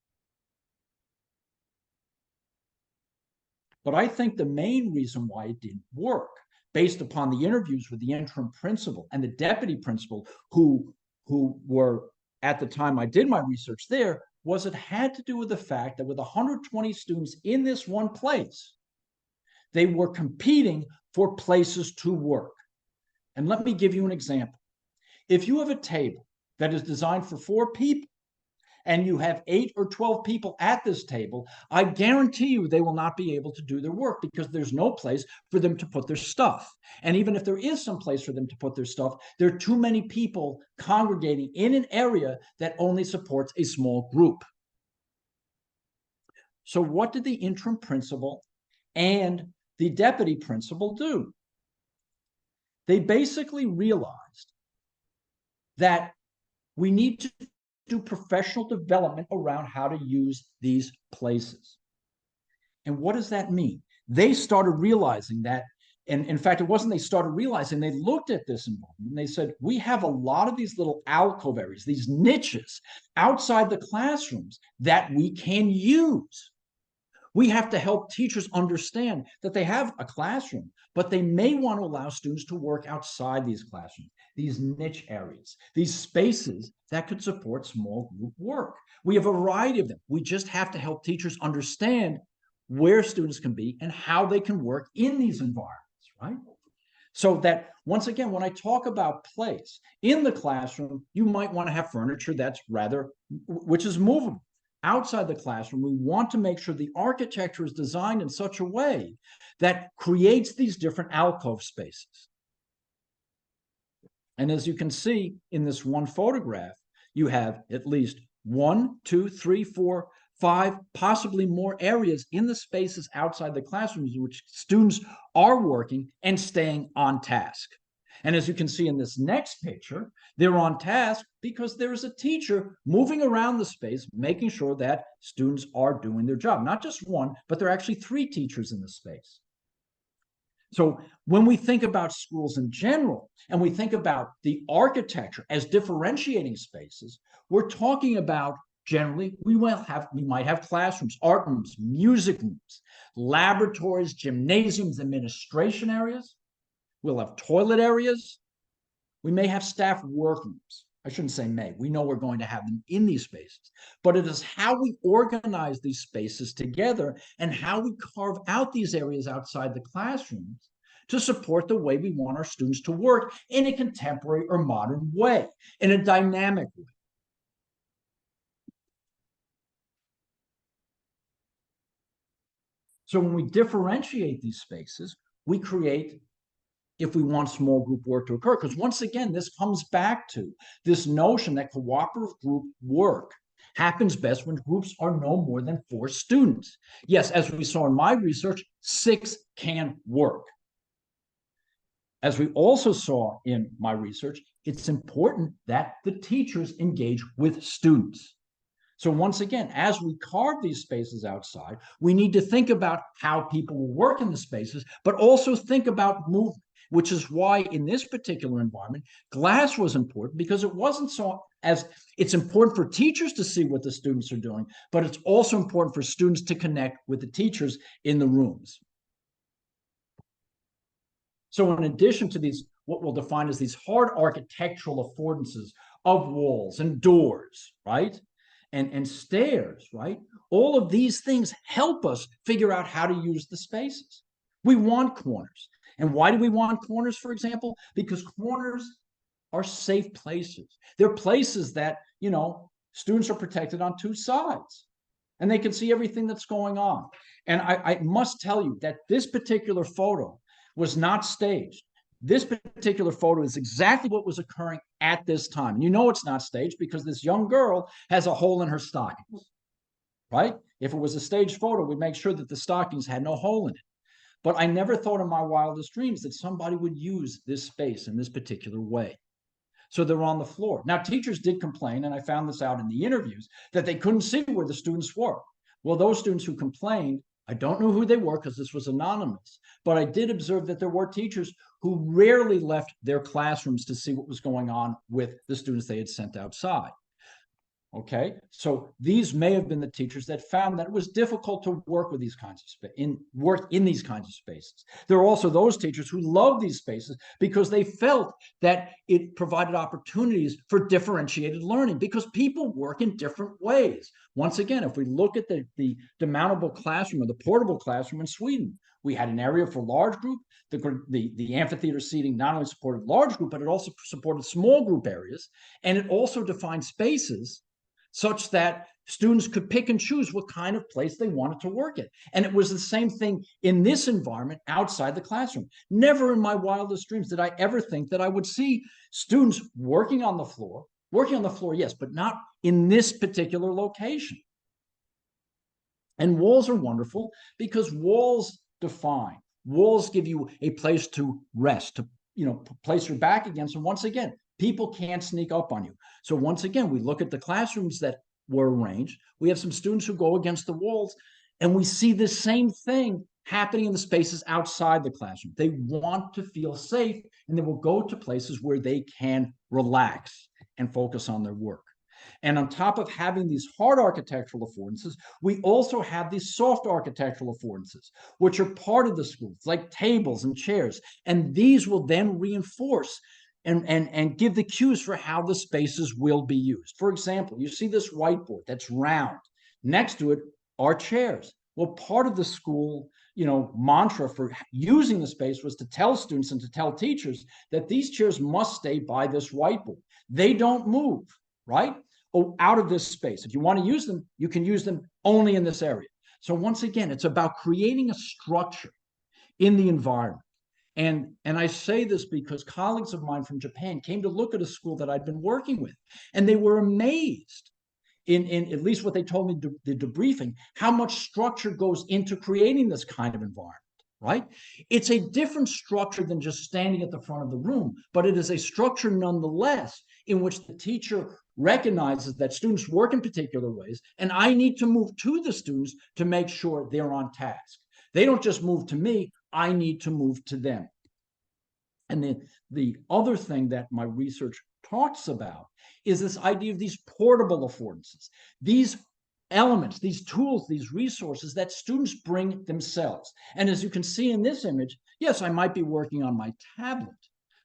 But I think the main reason why it didn't work, based upon the interviews with the interim principal and the deputy principal who were, at the time I did my research there, was it had to do with the fact that with 120 students in this one place, they were competing for places to work. And let me give you an example. If you have a table that is designed for 4 people and you have 8 or 12 people at this table, I guarantee you they will not be able to do their work because there's no place for them to put their stuff. And even if there is some place for them to put their stuff, there are too many people congregating in an area that only supports a small group. So what did the interim principal and the deputy principal do? They basically realized that we need to do professional development around how to use these places. And what does that mean? They started realizing that, and in fact, it wasn't they started realizing, they looked at this environment and they said, we have a lot of these little alcove areas, these niches outside the classrooms that we can use. We have to help teachers understand that they have a classroom, but they may want to allow students to work outside these classrooms, these niche areas, these spaces that could support small group work. We have a variety of them. We just have to help teachers understand where students can be and how they can work in these environments, right? So that, once again, when I talk about place in the classroom, you might want to have furniture that's which is movable. Outside the classroom, we want to make sure the architecture is designed in such a way that creates these different alcove spaces. And as you can see in this one photograph, you have at least 1, 2, 3, 4, 5, possibly more areas in the spaces outside the classrooms in which students are working and staying on task. And as you can see in this next picture, they're on task because there is a teacher moving around the space, making sure that students are doing their job. Not just one, but there are actually 3 teachers in the space. So when we think about schools in general, and we think about the architecture as differentiating spaces, we're talking about generally, we might have classrooms, art rooms, music rooms, laboratories, gymnasiums, administration areas. We'll have toilet areas. We may have staff workrooms. I shouldn't say may. We know we're going to have them in these spaces. But it is how we organize these spaces together and how we carve out these areas outside the classrooms to support the way we want our students to work in a contemporary or modern way, in a dynamic way. So when we differentiate these spaces, we create, if we want small group work to occur, because once again, this comes back to this notion that cooperative group work happens best when groups are no more than 4 students. Yes, as we saw in my research, 6 can work. As we also saw in my research, it's important that the teachers engage with students. So once again, as we carve these spaces outside, we need to think about how people will work in the spaces, but also think about movement, which is why in this particular environment, glass was important, because it wasn't so as it's important for teachers to see what the students are doing, but it's also important for students to connect with the teachers in the rooms. So in addition to these, what we'll define as these hard architectural affordances of walls and doors, right? And stairs, right? All of these things help us figure out how to use the spaces. We want corners. And why do we want corners, for example? Because corners are safe places. They're places that, students are protected on two sides and they can see everything that's going on. And I must tell you that this particular photo was not staged. This particular photo is exactly what was occurring at this time. And it's not staged because this young girl has a hole in her stockings, right? If it was a staged photo, we'd make sure that the stockings had no hole in it. But I never thought in my wildest dreams that somebody would use this space in this particular way. So they're on the floor. Now, teachers did complain, and I found this out in the interviews, that they couldn't see where the students were. Well, those students who complained, I don't know who they were because this was anonymous, but I did observe that there were teachers who rarely left their classrooms to see what was going on with the students they had sent outside. Okay, so these may have been the teachers that found that it was difficult to work with these kinds of work in these kinds of spaces. There are also those teachers who love these spaces because they felt that it provided opportunities for differentiated learning because people work in different ways. Once again, if we look at the demountable classroom or the portable classroom in Sweden, we had an area for large group. The amphitheater seating not only supported large group, but it also supported small group areas, and it also defined spaces such that students could pick and choose what kind of place they wanted to work at. And it was the same thing in this environment outside the classroom. Never in my wildest dreams did I ever think that I would see students working on the floor, yes, but not in this particular location. And walls are wonderful because walls define. Walls give you a place to rest, to place your back against. And once again, people can't sneak up on you. So once again, we look at the classrooms that were arranged. We have some students who go against the walls, and we see the same thing happening in the spaces outside the classroom. They want to feel safe, and they will go to places where they can relax and focus on their work. And on top of having these hard architectural affordances, we also have these soft architectural affordances, which are part of the schools, like tables and chairs. And these will then reinforce and give the cues for how the spaces will be used. For example, you see this whiteboard that's round. Next to it are chairs. Well, part of the school, mantra for using the space was to tell students and to tell teachers that these chairs must stay by this whiteboard. They don't move, right? Out of this space. If you want to use them, you can use them only in this area. So once again, it's about creating a structure in the environment. And I say this because colleagues of mine from Japan came to look at a school that I'd been working with, and they were amazed in at least what they told me, the debriefing, how much structure goes into creating this kind of environment, right? It's a different structure than just standing at the front of the room, but it is a structure nonetheless in which the teacher recognizes that students work in particular ways, and I need to move to the students to make sure they're on task. They don't just move to me, I need to move to them. And the other thing that my research talks about is this idea of these portable affordances, these elements, these tools, these resources that students bring themselves. And as you can see in this image, yes, I might be working on my tablet,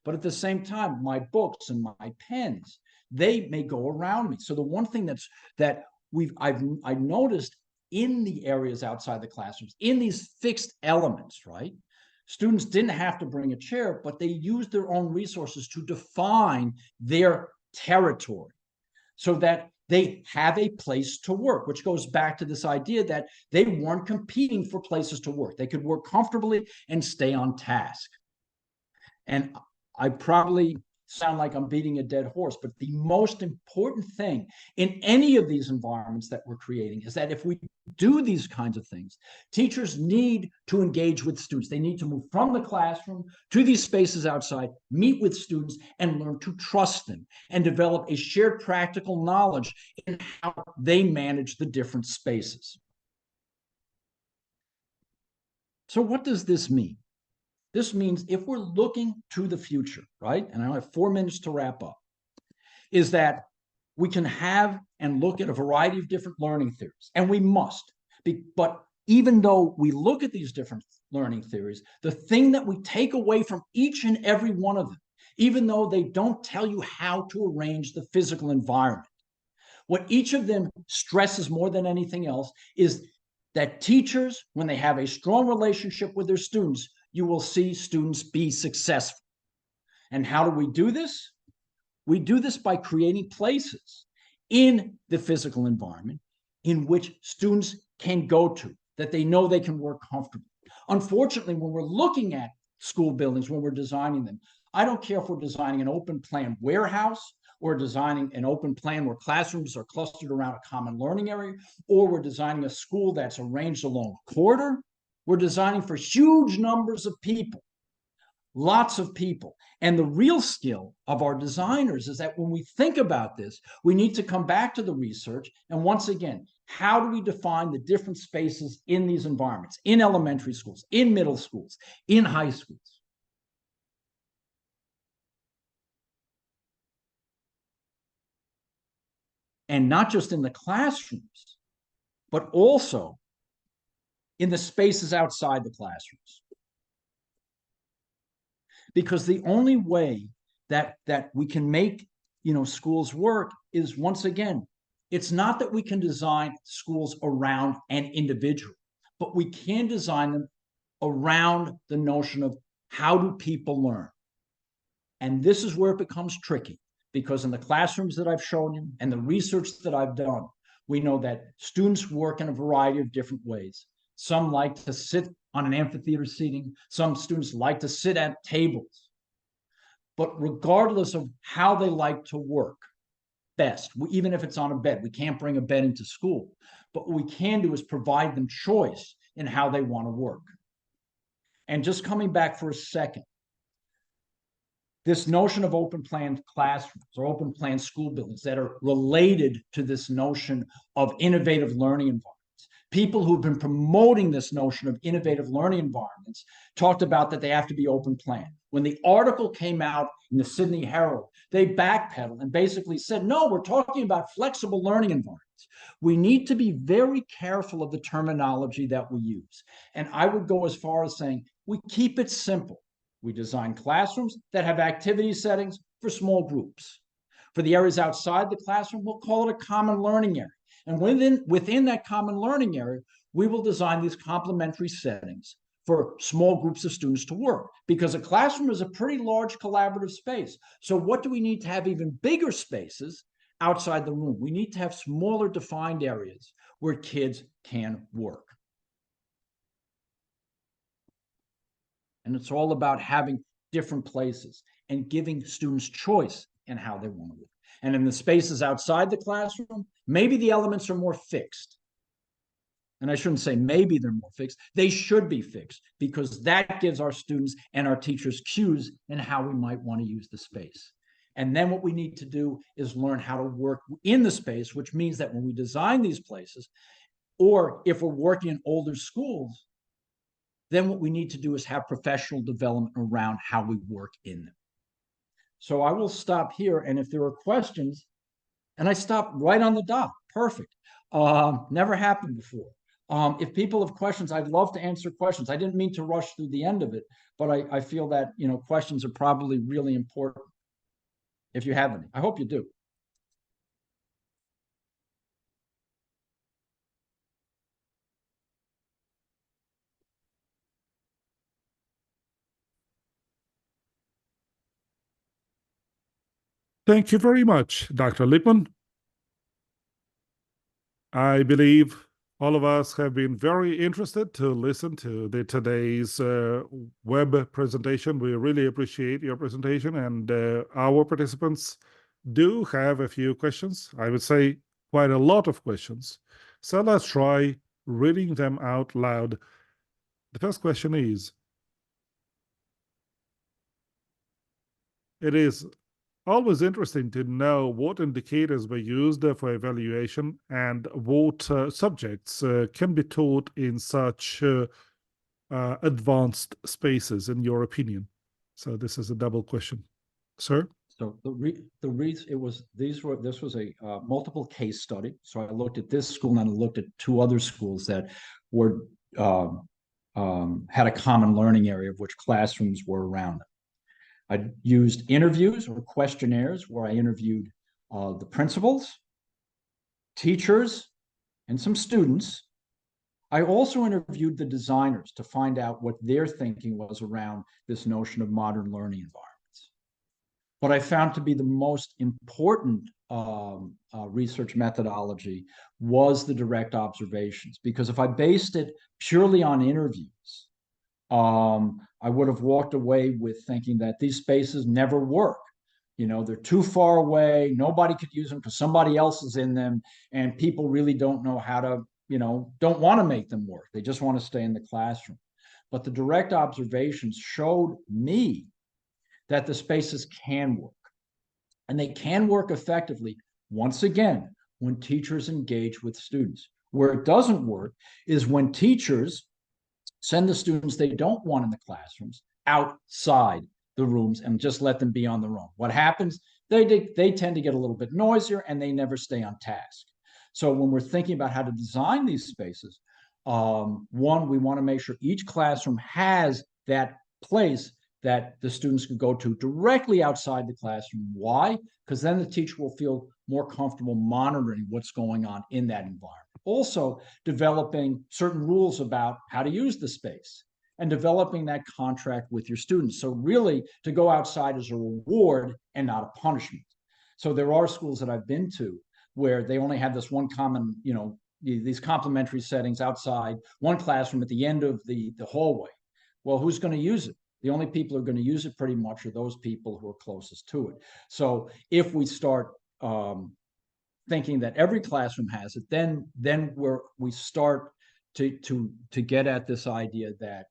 but at the same time, my books and my pens, they may go around me. So the one thing I've noticed in the areas outside the classrooms, in these fixed elements, right? Students didn't have to bring a chair, but they used their own resources to define their territory so that they have a place to work, which goes back to this idea that they weren't competing for places to work. They could work comfortably and stay on task. And I probably sound like I'm beating a dead horse, but the most important thing in any of these environments that we're creating is that if we do these kinds of things, teachers need to engage with students. They need to move from the classroom to these spaces outside, meet with students, and learn to trust them and develop a shared practical knowledge in how they manage the different spaces. So what does this mean? This means if we're looking to the future, right? And I only have 4 minutes to wrap up, is that we can have and look at a variety of different learning theories, and we must. But even though we look at these different learning theories, the thing that we take away from each and every one of them, even though they don't tell you how to arrange the physical environment, what each of them stresses more than anything else is that teachers, when they have a strong relationship with their students, you will see students be successful. And how do we do this? We do this by creating places in the physical environment in which students can go to, that they know they can work comfortably. Unfortunately, when we're looking at school buildings, when we're designing them, I don't care if we're designing an open plan warehouse or designing an open plan where classrooms are clustered around a common learning area, or we're designing a school that's arranged along a corridor. We're designing for huge numbers of people, lots of people. And the real skill of our designers is that when we think about this, we need to come back to the research. And once again, how do we define the different spaces in these environments, in elementary schools, in middle schools, in high schools? And not just in the classrooms, but also in the spaces outside the classrooms. Because the only way that we can make schools work is, once again, it's not that we can design schools around an individual, but we can design them around the notion of how do people learn. And this is where it becomes tricky, because in the classrooms that I've shown you and the research that I've done, we know that students work in a variety of different ways. Some like to sit on an amphitheater seating. Some students like to sit at tables. But regardless of how they like to work best, even if it's on a bed, we can't bring a bed into school. But what we can do is provide them choice in how they want to work. And just coming back for a second, this notion of open plan classrooms or open plan school buildings that are related to this notion of innovative learning environments. People who've been promoting this notion of innovative learning environments talked about that they have to be open plan. When the article came out in the Sydney Herald, they backpedaled and basically said, no, we're talking about flexible learning environments. We need to be very careful of the terminology that we use. And I would go as far as saying, we keep it simple. We design classrooms that have activity settings for small groups. For the areas outside the classroom, we'll call it a common learning area. And within that common learning area, we will design these complementary settings for small groups of students to work, because a classroom is a pretty large collaborative space. So what do we need to have even bigger spaces outside the room? We need to have smaller defined areas where kids can work. And it's all about having different places and giving students choice in how they want to work. And in the spaces outside the classroom, maybe the elements are more fixed. And I shouldn't say maybe they're more fixed. They should be fixed, because that gives our students and our teachers cues in how we might want to use the space. And then what we need to do is learn how to work in the space, which means that when we design these places, or if we're working in older schools, then what we need to do is have professional development around how we work in them. So I will stop here. And if there are questions, and I stopped right on the dot, perfect. Never happened before. If people have questions, I'd love to answer questions. I didn't mean to rush through the end of it, but I feel that, questions are probably really important, if you have any. I hope you do. Thank you very much, Dr. Lippman. I believe all of us have been very interested to listen to today's web presentation. We really appreciate your presentation, and our participants do have a few questions. I would say quite a lot of questions. So let's try reading them out loud. The first question is, it is always interesting to know what indicators were used for evaluation and what subjects can be taught in such advanced spaces, in your opinion. So this is a double question, sir. So this was a multiple case study. So I looked at this school and I looked at two other schools that were had a common learning area of which classrooms were around them. I used interviews or questionnaires where I interviewed the principals, teachers, and some students. I also interviewed the designers to find out what their thinking was around this notion of modern learning environments. What I found to be the most important research methodology was the direct observations, because if I based it purely on interviews, I would have walked away with thinking that these spaces never work. You know, they're too far away. Nobody could use them because somebody else is in them, and people really don't know how to, don't want to make them work. They just want to stay in the classroom. But the direct observations showed me that the spaces can work, and they can work effectively, once again, when teachers engage with students. Where it doesn't work is when teachers send the students they don't want in the classrooms outside the rooms and just let them be on their own. What happens? They tend to get a little bit noisier and they never stay on task. So when we're thinking about how to design these spaces, one, we want to make sure each classroom has that place that the students can go to directly outside the classroom. Why? Because then the teacher will feel more comfortable monitoring what's going on in that environment. Also, developing certain rules about how to use the space and developing that contract with your students. So really, to go outside is a reward and not a punishment. So there are schools that I've been to where they only have this one common, these complementary settings outside, one classroom at the end of the hallway. Well, who's going to use it? The only people who are going to use it pretty much are those people who are closest to it. So if we start thinking that every classroom has it, then we start to get at this idea that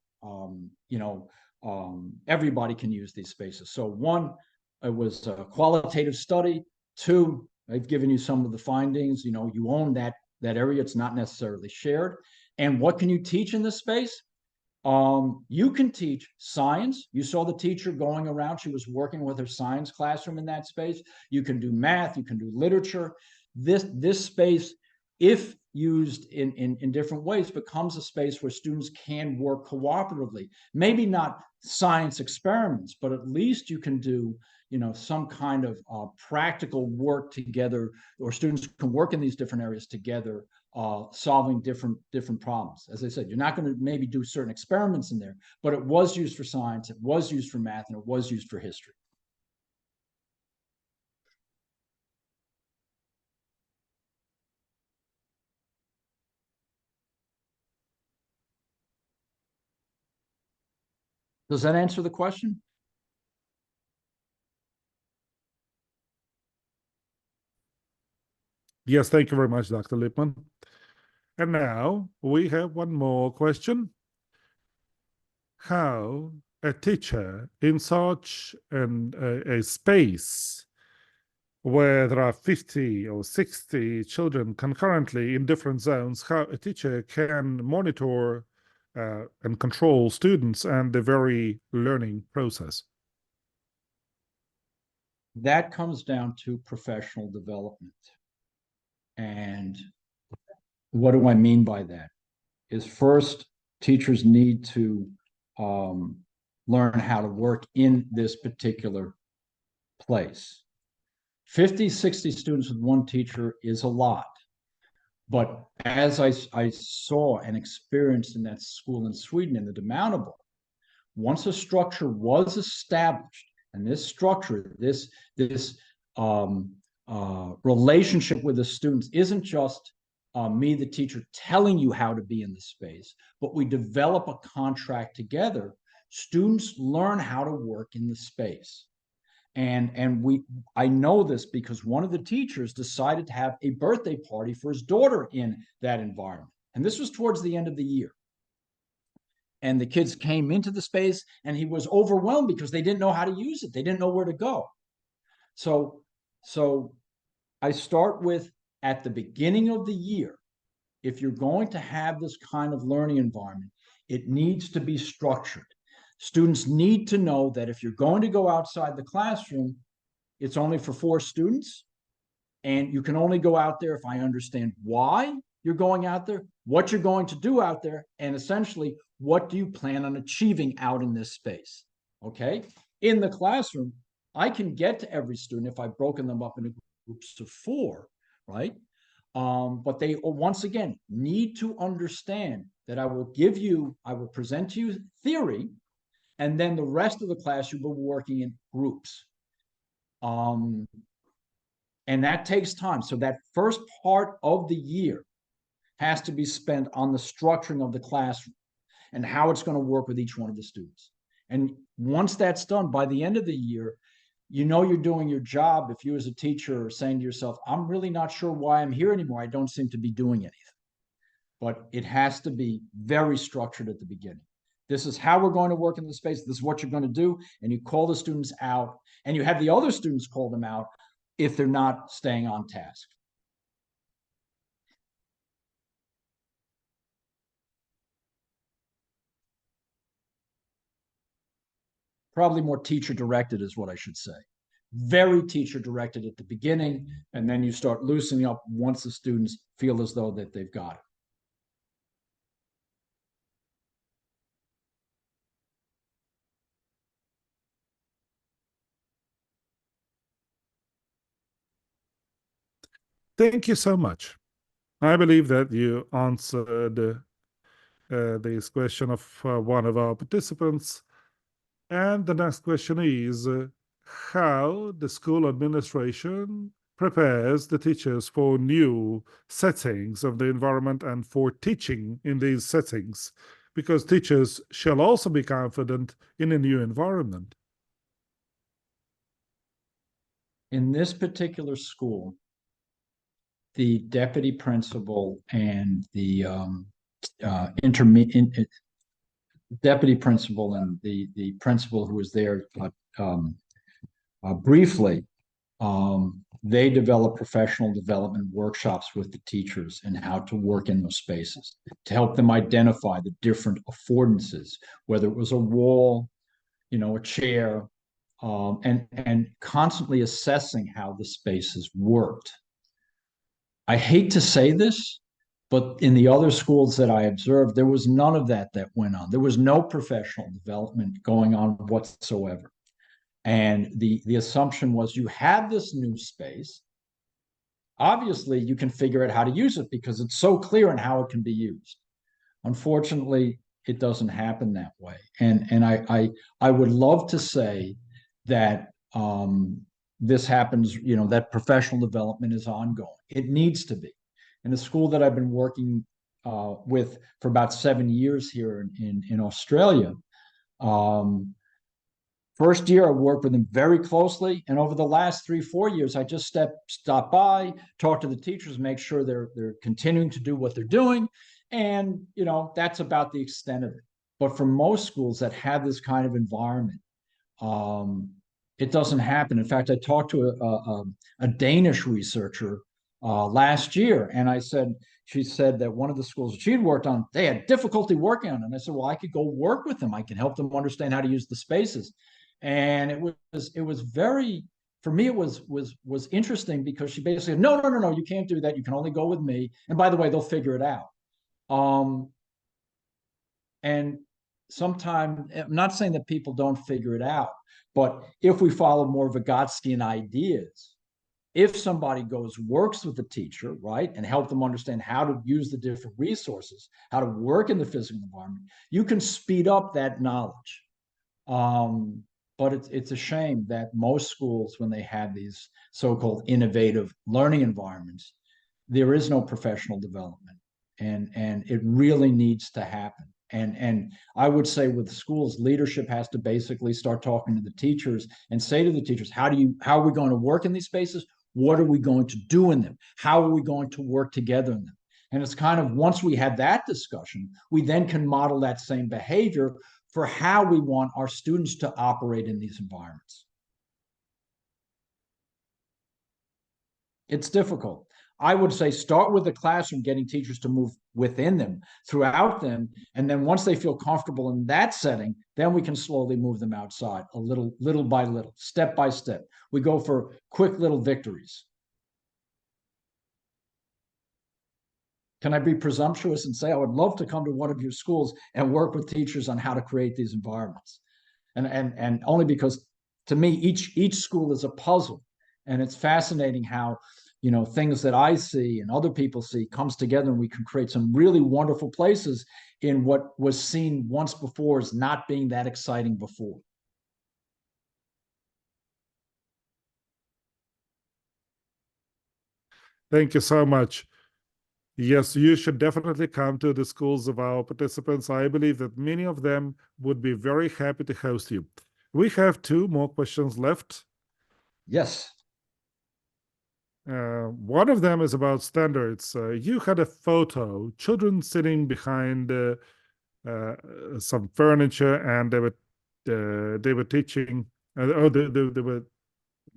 everybody can use these spaces. So one, it was a qualitative study. Two, I've given you some of the findings. You own that area; it's not necessarily shared. And what can you teach in this space? You can teach science. You saw the teacher going around. She was working with her science classroom in that space. You can do math. You can do literature. This space, if used in different ways, becomes a space where students can work cooperatively. Maybe not science experiments, but at least you can do some kind of practical work together, or students can work in these different areas together, solving different problems. As I said, you're not going to maybe do certain experiments in there, but it was used for science, it was used for math, and it was used for history. Does that answer the question? Yes, thank you very much, Dr. Lippman. And now we have one more question. How a teacher in such a space where there are 50 or 60 children concurrently in different zones, how a teacher can monitor and control students and the very learning process? That comes down to professional development. And what do I mean by that? Is first, teachers need to learn how to work in this particular place. 50, 60 students with one teacher is a lot. But as I saw and experienced in that school in Sweden, in the demountable, once a structure was established, and this structure, this relationship with the students isn't just me, the teacher, telling you how to be in the space, but we develop a contract together. Students learn how to work in the space. And I know this because one of the teachers decided to have a birthday party for his daughter in that environment. And this was towards the end of the year. And the kids came into the space and he was overwhelmed because they didn't know how to use it. They didn't know where to go. So I start with, at the beginning of the year, if you're going to have this kind of learning environment, it needs to be structured. Students need to know that if you're going to go outside the classroom, it's only for 4 students, and you can only go out there if I understand why you're going out there, what you're going to do out there, and essentially what do you plan on achieving out in this space? Okay. In the classroom, I can get to every student if I've broken them up into groups of 4, right? But they, once again, need to understand that I will present to you theory, and then the rest of the class you will be working in groups. And that takes time. So that first part of the year has to be spent on the structuring of the classroom and how it's going to work with each one of the students. And once that's done, by the end of the year, you know you're doing your job if you as a teacher are saying to yourself, I'm really not sure why I'm here anymore. I don't seem to be doing anything. But it has to be very structured at the beginning. This is how we're going to work in the space. This is what you're going to do. And you call the students out, and you have the other students call them out if they're not staying on task. Probably more teacher directed is what I should say. Very teacher directed at the beginning, and then you start loosening up once the students feel as though that they've got it. Thank you so much. I believe that you answered this question of one of our participants. And the next question is how the school administration prepares the teachers for new settings of the environment and for teaching in these settings, because teachers shall also be confident in a new environment. In this particular school, the deputy principal and the deputy principal and the principal who was there briefly, they develop professional development workshops with the teachers and how to work in those spaces to help them identify the different affordances, whether it was a wall, a chair, and constantly assessing how the spaces worked. I hate to say this, but in the other schools that I observed, there was none of that went on. There was no professional development going on whatsoever. And the assumption was you have this new space. Obviously, you can figure out how to use it because it's so clear in how it can be used. Unfortunately, it doesn't happen that way. And I would love to say that this happens, that professional development is ongoing. It needs to be. In the school that I've been working with for about 7 years here in Australia, first year I worked with them very closely, and over the last 3-4 years, I just stop by, talk to the teachers, make sure they're continuing to do what they're doing, and that's about the extent of it. But for most schools that have this kind of environment, it doesn't happen. In fact, I talked to a Danish researcher last year, and she said that one of the schools that she'd worked on, they had difficulty working on it. And I said, well, I could go work with them. I can help them understand how to use the spaces. And it was very, for me, it was interesting because she basically said, no, you can't do that. You can only go with me. And by the way, they'll figure it out. And sometimes, I'm not saying that people don't figure it out, but if we follow more Vygotskian ideas, if somebody works with the teacher, right, and help them understand how to use the different resources, how to work in the physical environment, you can speed up that knowledge. But it's a shame that most schools, when they have these so-called innovative learning environments, there is no professional development, and it really needs to happen. And I would say with schools, leadership has to basically start talking to the teachers and say to the teachers, how are we going to work in these spaces? What are we going to do in them? How are we going to work together in them? And it's kind of, once we have that discussion, we then can model that same behavior for how we want our students to operate in these environments. It's difficult. I would say start with the classroom, getting teachers to move within them, throughout them, and then once they feel comfortable in that setting, then we can slowly move them outside, little by little, step by step. We go for quick little victories. can I be presumptuous and say I would love to come to one of your schools and work with teachers on how to create these environments? And only because to me each school is a puzzle, and it's fascinating how things that I see and other people see comes together, and we can create some really wonderful places in what was seen once before as not being that exciting before. Thank you so much. Yes, you should definitely come to the schools of our participants. I believe that many of them would be very happy to host you. We have two more questions left. Yes. One of them is about standards. You had a photo, children sitting behind some furniture, and they were teaching. They were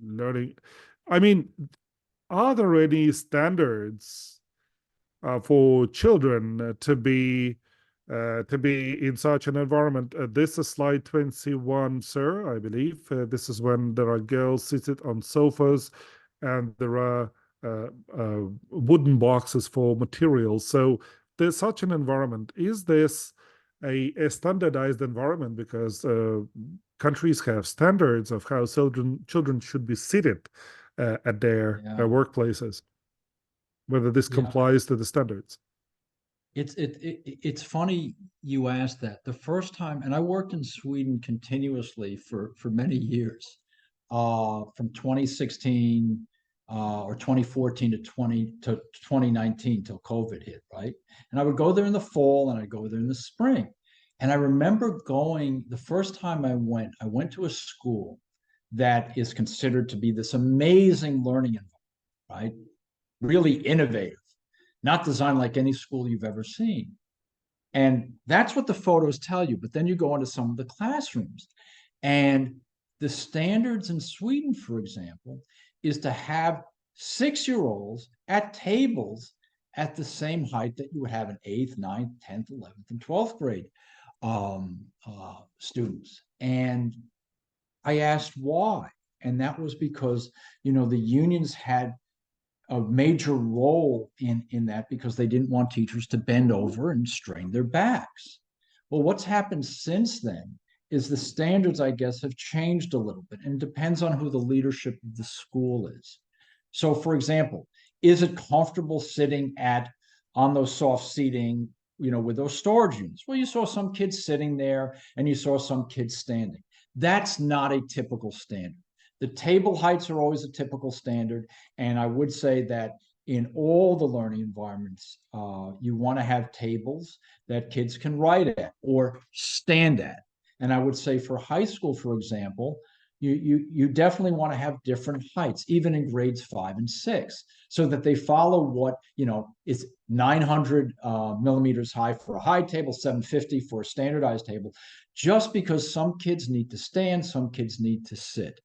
learning. I mean, are there any standards for children to be in such an environment? This is slide 21, sir, I believe. This is when there are girls seated on sofas, and there are wooden boxes for materials. So there's such an environment. Is this a standardized environment? Because countries have standards of how children should be seated at their Yeah. workplaces, whether this Yeah. complies to the standards. It's funny you asked that. The first time, and I worked in Sweden continuously for many years, from 2016 or 2014 to 2019 till COVID hit, right? And I would go there in the fall and I'd go there in the spring. And I remember going the first time I went to a school that is considered to be this amazing learning environment, right? Really innovative, not designed like any school you've ever seen. And that's what the photos tell you. But then you go into some of the classrooms, and the standards in Sweden, for example, is to have 6-year-olds at tables at the same height that you would have in eighth, ninth, 10th, 11th, and 12th grade students. And I asked why. And that was because, the unions had a major role in that, because they didn't want teachers to bend over and strain their backs. Well, what's happened since then is the standards, I guess, have changed a little bit, and it depends on who the leadership of the school is. So, for example, is it comfortable sitting on those soft seating, with those storage units? Well, you saw some kids sitting there and you saw some kids standing. That's not a typical standard. The table heights are always a typical standard. And I would say that in all the learning environments, you want to have tables that kids can write at or stand at. And I would say for high school, for example, you definitely want to have different heights, even in grades 5 and 6, so that they follow what is 900 millimeters high for a high table, 750 for a standardized table, just because some kids need to stand, some kids need to sit.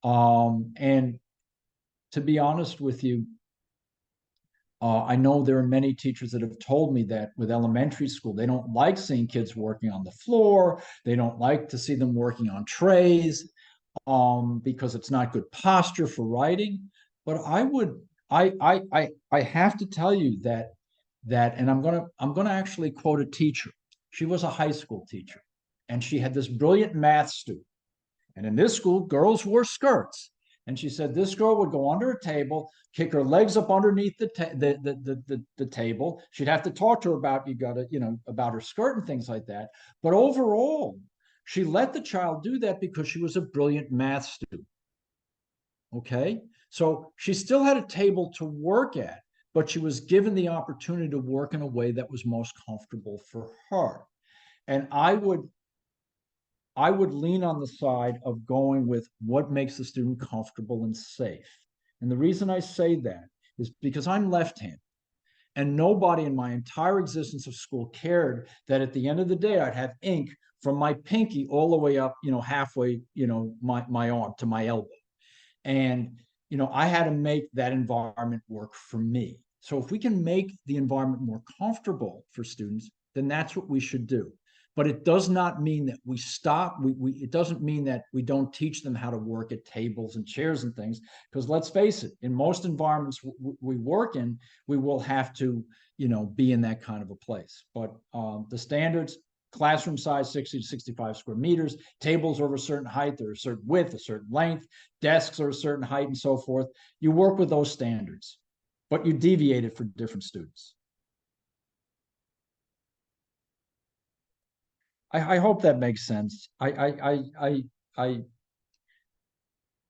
And to be honest with you, I know there are many teachers that have told me that with elementary school, they don't like seeing kids working on the floor. They don't like to see them working on trays, because it's not good posture for writing. But I have to tell you and I'm gonna actually quote a teacher. She was a high school teacher, and she had this brilliant math student. And in this school, girls wore skirts. And she said this girl would go under a table, kick her legs up underneath the table. She'd have to talk to her about her skirt and things like that. But overall, she let the child do that because she was a brilliant math student. Okay. So she still had a table to work at, but she was given the opportunity to work in a way that was most comfortable for her. And I would lean on the side of going with what makes the student comfortable and safe. And the reason I say that is because I'm left-handed, and nobody in my entire existence of school cared that at the end of the day, I'd have ink from my pinky all the way up, halfway, my arm to my elbow. And, I had to make that environment work for me. So if we can make the environment more comfortable for students, then that's what we should do. but it does not mean that we stop. It doesn't mean that we don't teach them how to work at tables and chairs and things, because let's face it, in most environments we work in, we will have to, be in that kind of a place. But the standards: classroom size 60 to 65 square meters, tables are of a certain height, they're a certain width, a certain length, desks are a certain height, and so forth. You work with those standards, but you deviate it for different students. I hope that makes sense.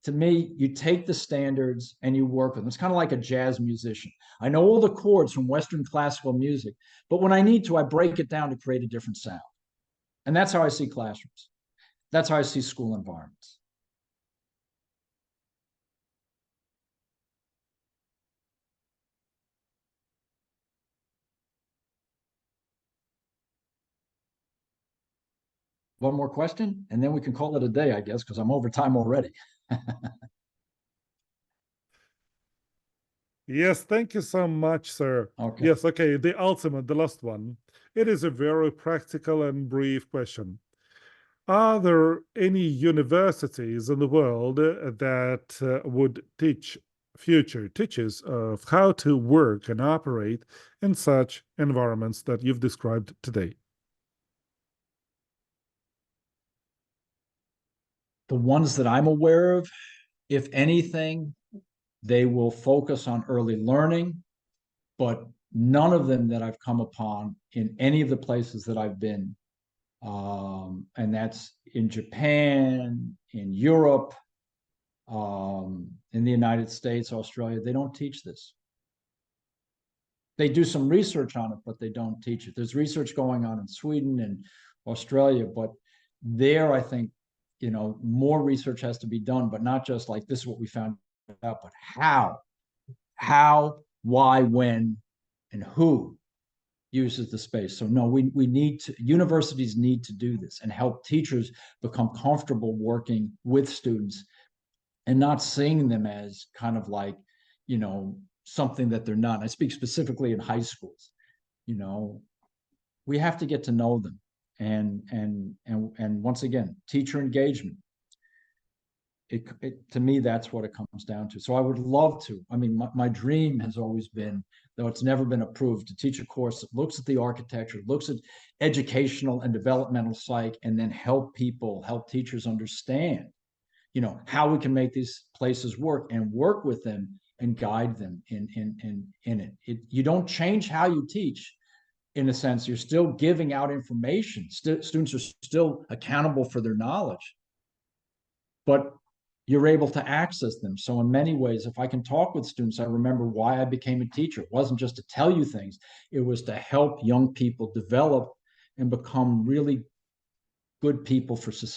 To me, you take the standards and you work with them. It's kind of like a jazz musician. I know all the chords from Western classical music, but when I need to, I break it down to create a different sound. And that's how I see classrooms. That's how I see school environments. One more question, and then we can call it a day, I guess, because I'm over time already. Yes, thank you so much, sir. Okay. Yes, okay, the ultimate, the last one. It is a very practical and brief question. Are there any universities in the world that would teach future teachers of how to work and operate in such environments that you've described today? The ones that I'm aware of, if anything, they will focus on early learning, but none of them that I've come upon in any of the places that I've been, and that's in Japan, in Europe, in the United States, Australia, they don't teach this. They do some research on it, but they don't teach it. There's research going on in Sweden and Australia, but there, I think, more research has to be done, but not just like this is what we found out, but how, why, when, and who uses the space. So no, we need to, universities need to do this and help teachers become comfortable working with students and not seeing them as kind of like, something that they're not. I speak specifically in high schools. We have to get to know them. And once again, teacher engagement. To me, that's what it comes down to. So I would love to. I mean, my dream has always been, though it's never been approved, to teach a course that looks at the architecture, looks at educational and developmental psych, and then help teachers understand, how we can make these places work and work with them and guide them in it. You don't change how you teach. In a sense, you're still giving out information. Students are still accountable for their knowledge, but you're able to access them. So in many ways, if I can talk with students, I remember why I became a teacher. It wasn't just to tell you things. It was to help young people develop and become really good people for society.